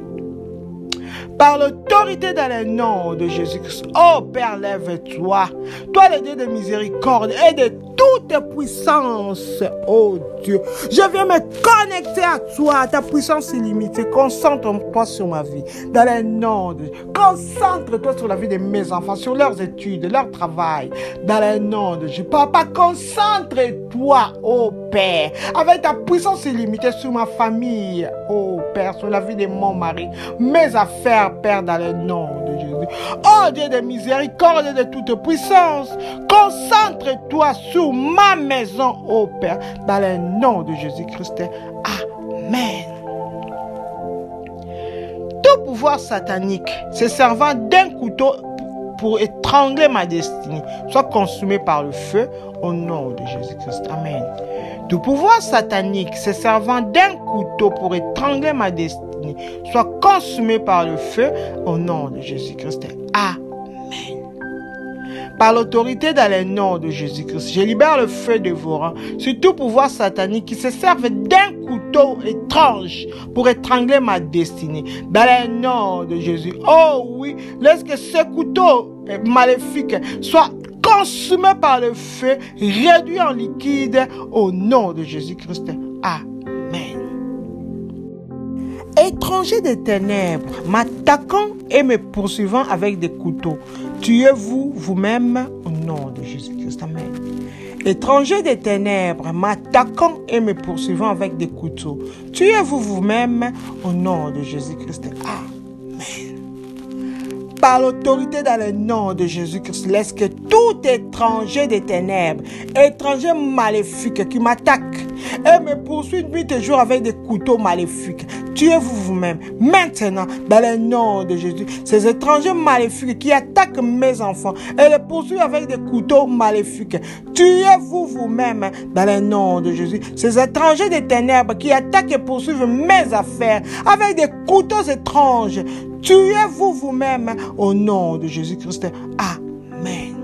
Par l'autorité dans le nom de Jésus-Christ, oh Père, lève-toi. Toi, le Dieu de miséricorde et de toute puissance, oh Dieu. Je viens me connecter à toi, à ta puissance illimitée. Concentre-toi sur ma vie. Dans le nom de Jésus. Concentre-toi sur la vie de mes enfants, sur leurs études, leur travail. Dans le nom de Jésus. Papa, concentre-toi, oh Père, avec ta puissance illimitée sur ma famille, oh Père, sur la vie de mon mari, mes affaires, Père, dans le nom de Jésus. Oh Dieu de miséricorde et de toute puissance, concentre-toi sur ma maison, oh Père, dans le nom de Jésus-Christ. Amen. Tout pouvoir satanique se servant d'un couteau pour étrangler ma destinée soit consumé par le feu au nom de Jésus-Christ. Amen. Tout pouvoir satanique se servant d'un couteau pour étrangler ma destinée soit consumé par le feu au nom de Jésus-Christ. Amen. Par l'autorité dans le nom de Jésus-Christ, je libère le feu dévorant sur tout pouvoir satanique qui se serve d'un couteau étrange pour étrangler ma destinée. Dans le nom de Jésus. Oh oui, laisse que ce couteau maléfique soit consumé par le feu, réduit en liquide au nom de Jésus-Christ. Amen. Étrangers des ténèbres, m'attaquant et me poursuivant avec des couteaux, tuez-vous vous-même au nom de Jésus-Christ. Amen. Étrangers des ténèbres, m'attaquant et me poursuivant avec des couteaux, tuez-vous vous-même au nom de Jésus-Christ. Amen. Par l'autorité dans le nom de Jésus-Christ, laisse que tout étranger des ténèbres, étranger maléfique qui m'attaque et me poursuit nuit et jour avec des couteaux maléfiques, tuez-vous vous-même. Maintenant, dans le nom de Jésus, ces étrangers maléfiques qui attaquent mes enfants et les poursuivent avec des couteaux maléfiques, tuez-vous vous-même dans le nom de Jésus. Ces étrangers des ténèbres qui attaquent et poursuivent mes affaires avec des couteaux étranges, tuez-vous vous-même au nom de Jésus-Christ. Amen.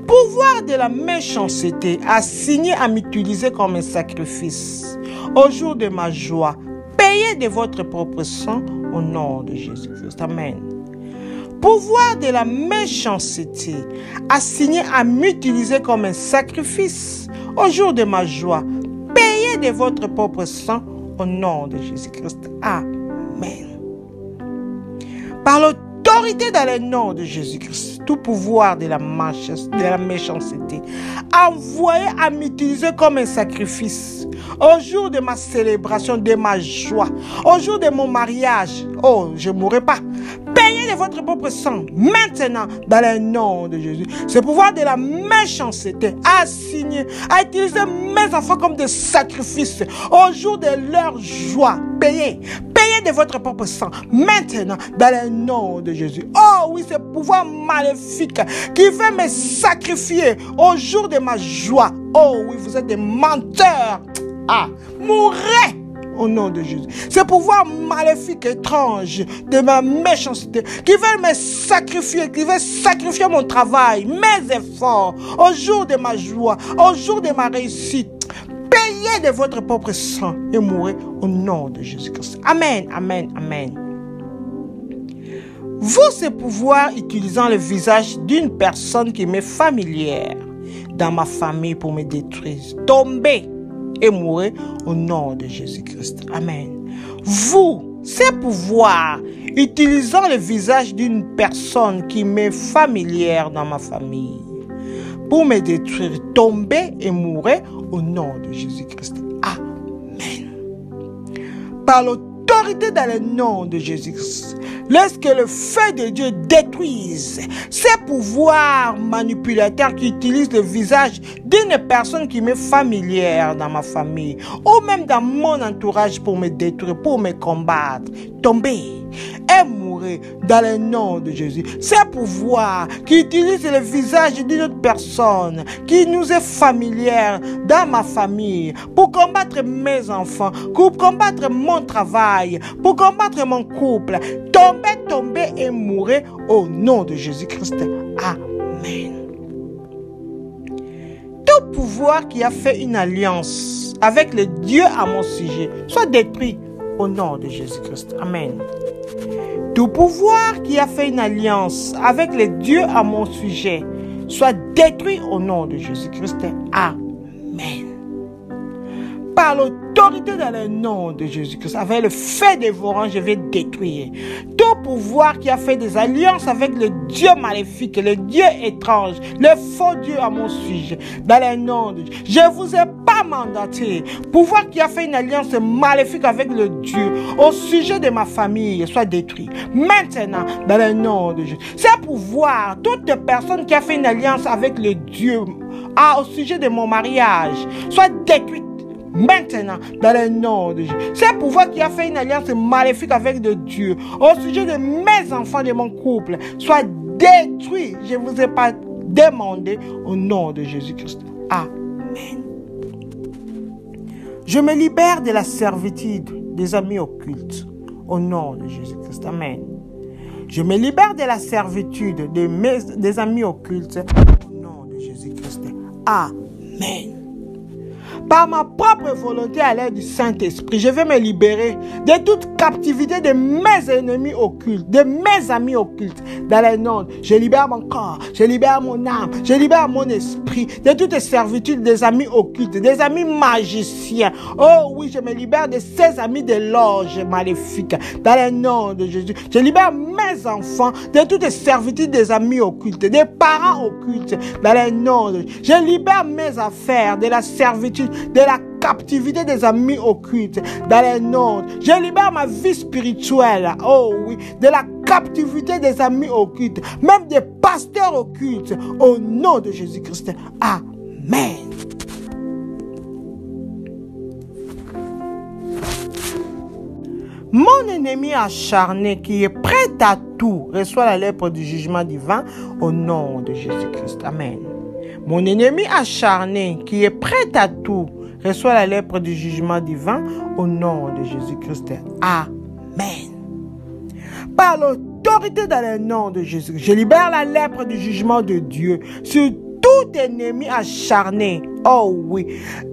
Pouvoir de la méchanceté assigné à m'utiliser comme un sacrifice au jour de ma joie, payez de votre propre sang au nom de Jésus-Christ. Amen. Pouvoir de la méchanceté assigné à m'utiliser comme un sacrifice au jour de ma joie, payez de votre propre sang au nom de Jésus-Christ. Amen. Par l'autorité dans le nom de Jésus-Christ, tout pouvoir de la méchanceté, envoyé à m'utiliser comme un sacrifice au jour de ma célébration, de ma joie, au jour de mon mariage. Oh, je ne mourrai pas. Payez de votre propre sang maintenant dans le nom de Jésus. Ce pouvoir de la méchanceté assigné à utiliser mes enfants comme des sacrifices au jour de leur joie. Payez de votre propre sang maintenant dans le nom de Jésus. Oh oui, ce pouvoir maléfique qui veut me sacrifier au jour de ma joie. Oh oui, vous êtes des menteurs. Mourrez au nom de Jésus. Ce pouvoir maléfique étrange de ma méchanceté qui veut me sacrifier, qui veut sacrifier mon travail, mes efforts au jour de ma joie, au jour de ma réussite. Payez de votre propre sang et mourrez au nom de Jésus-Christ. Amen, amen, amen. Vous, ce pouvoir utilisant le visage d'une personne qui m'est familière dans ma famille pour me détruire, tombez et mourrez au nom de Jésus-Christ. Amen. Vous, ce pouvoir utilisant le visage d'une personne qui m'est familière dans ma famille pour me détruire, tombez et mourrez au nom de Jésus-Christ. Amen. Par l'autorité dans le nom de Jésus-Christ, laisse que le feu de Dieu détruise ces pouvoirs manipulateurs qui utilisent le visage d'une personne qui m'est familière dans ma famille ou même dans mon entourage pour me détruire, pour me combattre. Tombez et mourrez dans le nom de Jésus. Ces pouvoirs qui utilisent le visage d'une autre personne qui nous est familière dans ma famille pour combattre mes enfants, pour combattre mon travail, pour combattre mon couple, tombez et mourrez au nom de Jésus-Christ. Amen. Tout pouvoir qui a fait une alliance avec le Dieu à mon sujet soit détruit au nom de Jésus-Christ. Amen. Tout pouvoir qui a fait une alliance avec le Dieu à mon sujet soit détruit au nom de Jésus-Christ. Amen. Par l'autorité dans le nom de Jésus-Christ, avec le feu dévorant, je vais détruire tout pouvoir qui a fait des alliances avec le Dieu maléfique, le Dieu étrange, le faux Dieu à mon sujet. Dans le nom de Dieu, je vous ai pas mandaté. Pouvoir qui a fait une alliance maléfique avec le Dieu au sujet de ma famille soit détruit. Maintenant, dans le nom de Jésus, c'est pouvoir, toute personne qui a fait une alliance avec le Dieu au sujet de mon mariage soit détruite. maintenant, dans le nom de Jésus. C'est pouvoir qui a fait une alliance maléfique avec de Dieu au sujet de mes enfants, de mon couple, soit détruit. Je ne vous ai pas demandé au nom de Jésus-Christ. Amen. Je me libère de la servitude des amis occultes au nom de Jésus-Christ. Amen. Je me libère de la servitude des amis occultes au nom de Jésus-Christ. Amen. Par ma propre volonté à l'aide du Saint-Esprit, je vais me libérer de toute captivité de mes ennemis occultes, de mes amis occultes. Dans les noms, je libère mon corps, je libère mon âme, je libère mon esprit de toute servitude des amis occultes, des amis magiciens. Oh oui, je me libère de ces amis de loge maléfiques. Dans les noms de Jésus, je libère mes enfants de toute servitude des amis occultes, des parents occultes. Dans les noms de Jésus, je libère mes affaires de la servitude, de la captivité des amis occultes, dans les noms. Je libère ma vie spirituelle, oh oui, de la captivité des amis occultes, même des pasteurs occultes, au nom de Jésus-Christ. Amen. Mon ennemi acharné qui est prêt à tout reçoit la lèpre du jugement divin au nom de Jésus-Christ. Amen. Mon ennemi acharné qui est prêt à tout reçoit la lèpre du jugement divin au nom de Jésus-Christ. Amen. Par l'autorité dans le nom de Jésus, je libère la lèpre du jugement de Dieu sur tout ennemi acharné. Oh oui,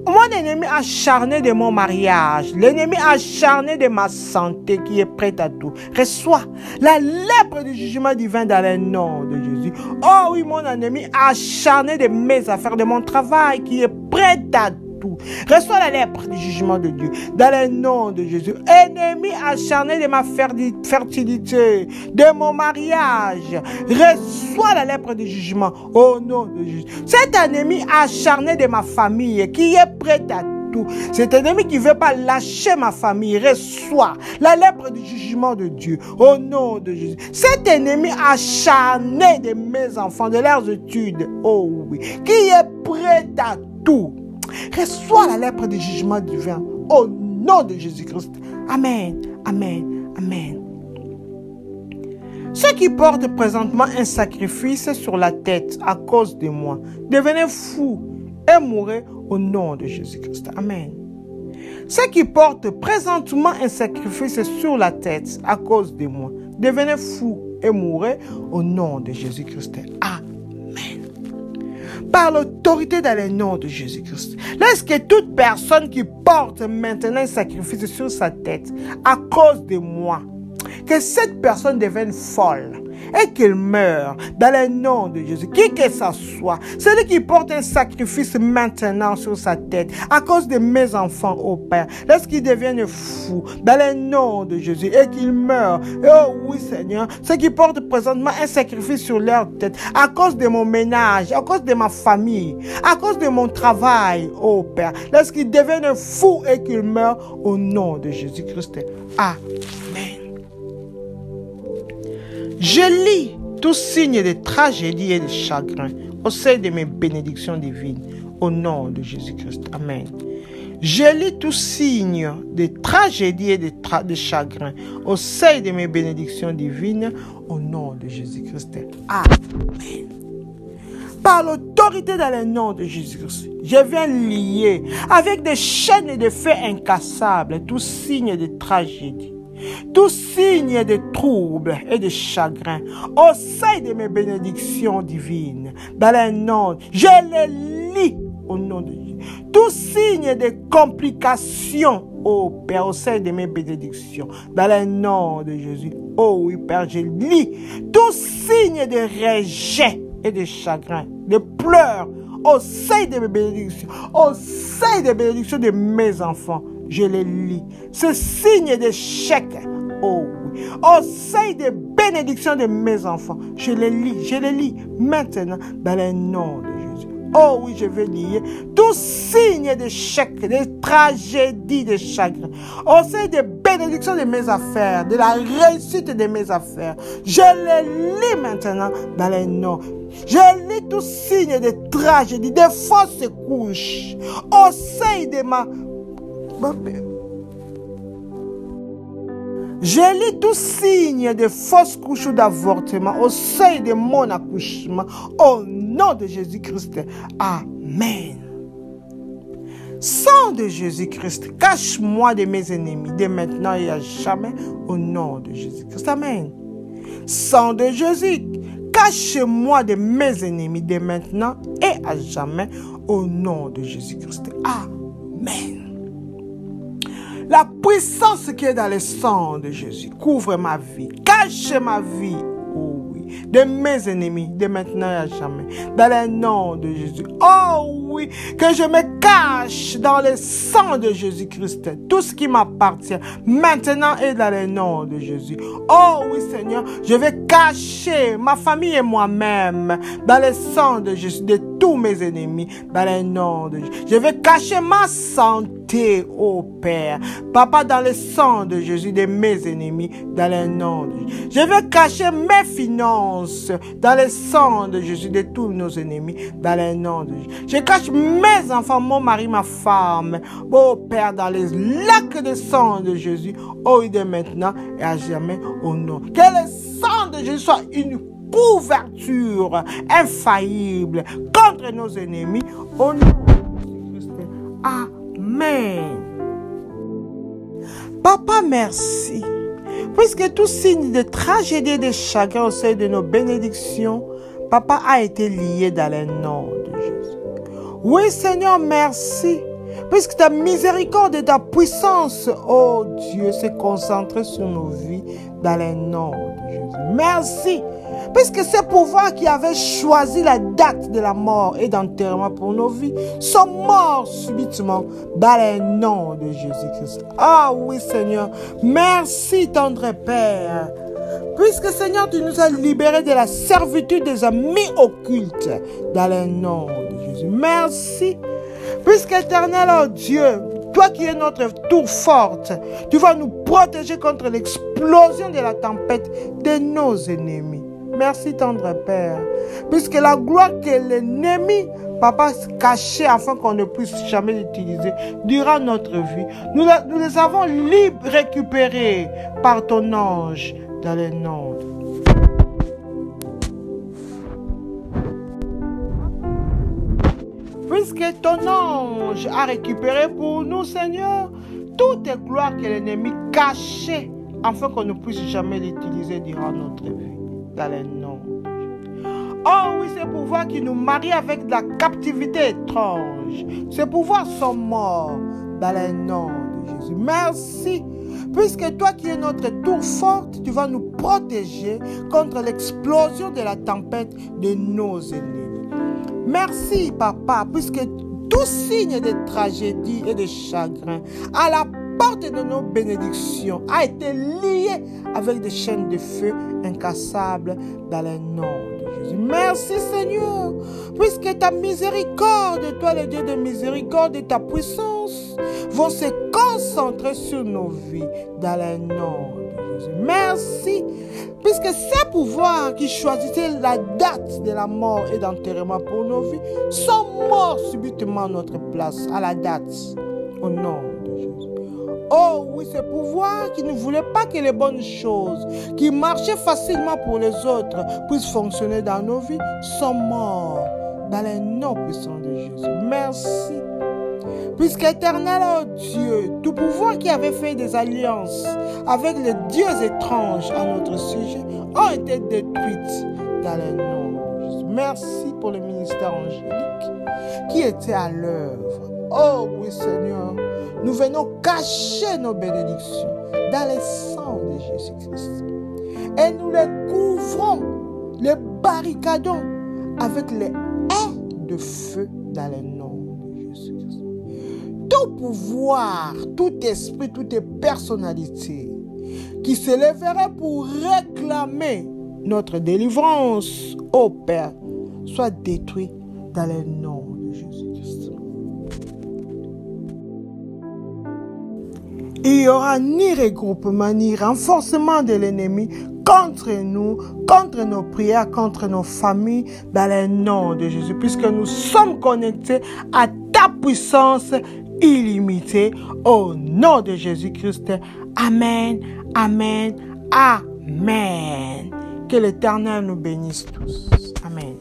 mon ennemi acharné de mon mariage, l'ennemi acharné de ma santé qui est prêt à tout, reçoit la lèpre du jugement divin dans le nom de Jésus. Oh oui, mon ennemi acharné de mes affaires, de mon travail qui est prêt à tout, reçoit la lèpre du jugement de Dieu dans le nom de Jésus. Ennemi acharné de ma fertilité, de mon mariage, reçoit la lèpre du jugement au nom de Jésus. Cet ennemi acharné de ma famille qui est prêt à tout, cet ennemi qui ne veut pas lâcher ma famille, reçoit la lèpre du jugement de Dieu au nom de Jésus. Cet ennemi acharné de mes enfants, de leurs études, oh oui, qui est prêt à tout, reçoit la lèpre du jugement divin au nom de Jésus-Christ. Amen, amen, amen. Ceux qui portent présentement un sacrifice sur la tête à cause de moi, devenez fous et mourrez au nom de Jésus-Christ. Amen. Ceux qui portent présentement un sacrifice sur la tête à cause de moi, devenez fous et mourrez au nom de Jésus-Christ. Amen. Par l'autorité dans le nom de Jésus-Christ, lorsque toute personne qui porte maintenant un sacrifice sur sa tête à cause de moi, que cette personne devienne folle et qu'il meure dans le nom de Jésus, qui que ce soit, celui qui porte un sacrifice maintenant sur sa tête à cause de mes enfants au Père, lorsqu'ils deviennent fous dans le nom de Jésus et qu'ils meurent, oh oui Seigneur, ceux qui portent présentement un sacrifice sur leur tête à cause de mon ménage, à cause de ma famille, à cause de mon travail, oh Père, lorsqu'ils deviennent fous et qu'ils meurent au nom de Jésus-Christ. Amen. Je lis tout signe de tragédie et de chagrin au sein de mes bénédictions divines au nom de Jésus-Christ. Amen. Je lis tout signe de tragédie et de chagrin au sein de mes bénédictions divines au nom de Jésus-Christ. Amen. Par l'autorité dans le nom de Jésus-Christ, je viens lier avec des chaînes et de feu incassables tout signe de tragédie, tout signe de trouble et de chagrin au sein de mes bénédictions divines. Dans le nom, je les lis au nom de Jésus. Tout signe de complications, oh Père, au sein de mes bénédictions. Dans le nom de Jésus. Oh oui, Père, je lis tout signe de rejet et de chagrin, de pleurs au sein de mes bénédictions, au sein des bénédictions de mes enfants. Je les lis. Ce signe d'échec, oh oui, au sein des bénédictions de mes enfants, je les lis maintenant dans le nom de Jésus. Oh oui, je vais lire tout signe d'échec, de tragédie, de chagrin, au sein des bénédictions de mes affaires, de la réussite de mes affaires. Je les lis maintenant dans le nom. Je lis tout signe de tragédie, de fausses couches, au sein de ma J'élis tout signe de fausse couche ou d'avortement au seuil de mon accouchement au nom de Jésus-Christ. Amen. Sang de Jésus-Christ, cache-moi de mes ennemis, dès maintenant et à jamais, au nom de Jésus-Christ. Amen. Sang de Jésus, cache-moi de mes ennemis, dès maintenant et à jamais, au nom de Jésus-Christ. Amen. La puissance qui est dans le sang de Jésus couvre ma vie, cache ma vie, oh oui, de mes ennemis, de maintenant et à jamais, dans le nom de Jésus. Oh oui, que je me cache dans le sang de Jésus-Christ, tout ce qui m'appartient, maintenant et dans le nom de Jésus. Oh oui, Seigneur, je vais cacher ma famille et moi-même dans le sang de Jésus, de tous mes ennemis, dans le nom de Jésus. Je vais cacher ma santé, oh Père, Papa, dans le sang de Jésus, de mes ennemis, dans le nom de Jésus. Je vais cacher mes finances dans le sang de Jésus, de tous nos ennemis, dans le nom de Jésus. Je cache mes enfants, mon mari, ma femme, oh Père, dans les lacs de sang de Jésus, oh, de maintenant et à jamais, au nom. Que le sang de Jésus soit une couverture infaillible contre nos ennemis, au nom de Jésus-Christ. Amen. Papa, merci, puisque tout signe de tragédie et de chagrin au sein de nos bénédictions, Papa, a été lié dans le nom de Jésus. Oui, Seigneur, merci, puisque ta miséricorde et ta puissance, oh Dieu, s'est concentrée sur nos vies dans le nom de Jésus. Merci, puisque ces pouvoirs qui avaient choisi la date de la mort et d'enterrement pour nos vies sont morts subitement dans le nom de Jésus-Christ. Ah oui, Seigneur, merci, tendre Père, puisque, Seigneur, tu nous as libérés de la servitude des amis occultes dans le nom de Jésus. Merci, puisque, éternel, oh Dieu, toi qui es notre tour forte, tu vas nous protéger contre l'explosion de la tempête de nos ennemis. Merci, tendre Père, puisque la gloire que l'ennemi, Papa, cachait afin qu'on ne puisse jamais l'utiliser durant notre vie, nous les avons récupérés par ton ange dans le nom. Puisque ton ange a récupéré pour nous, Seigneur, toutes les gloires que l'ennemi cachait afin qu'on ne puisse jamais l'utiliser durant notre vie. Dans le nom. Oh oui, ces pouvoirs qui nous marient avec de la captivité étrange, ces pouvoirs sont morts dans le nom de Jésus. Merci, puisque toi qui es notre tour forte, tu vas nous protéger contre l'explosion de la tempête de nos ennemis. Merci, Papa, puisque tout signe de tragédie et de chagrin à la porte de nos bénédictions a été lié avec des chaînes de feu incassables dans le nom de Jésus. Merci, Seigneur, puisque ta miséricorde, toi le Dieu de miséricorde et ta puissance vont se concentrer sur nos vies dans le nom de Jésus. Merci, puisque ces pouvoirs qui choisissaient la date de la mort et d'enterrement pour nos vies sont morts subitement à notre place, à la date, au nom de Jésus. Oh oui, ces pouvoirs qui ne voulaient pas que les bonnes choses, qui marchaient facilement pour les autres, puissent fonctionner dans nos vies, sont morts dans le nom puissant de Jésus. Merci. Puisque éternel, oh Dieu, tout pouvoir qui avait fait des alliances avec les dieux étranges à notre sujet ont été détruites dans le nom de Jésus. Merci pour le ministère angélique qui était à l'œuvre. Oh oui, Seigneur, nous venons cacher nos bénédictions dans le sang de Jésus-Christ. Et nous les couvrons, les barricadons avec les haies de feu dans le nom de Jésus-Christ. Tout pouvoir, tout esprit, toute personnalité qui se lèverait pour réclamer notre délivrance, ô Père, soit détruit dans le nom de Jésus-Christ. Il n'y aura ni regroupement, ni renforcement de l'ennemi contre nous, contre nos prières, contre nos familles, dans le nom de Jésus, puisque nous sommes connectés à ta puissance illimitée au nom de Jésus-Christ. Amen, amen, amen. Que l'Éternel nous bénisse tous. Amen.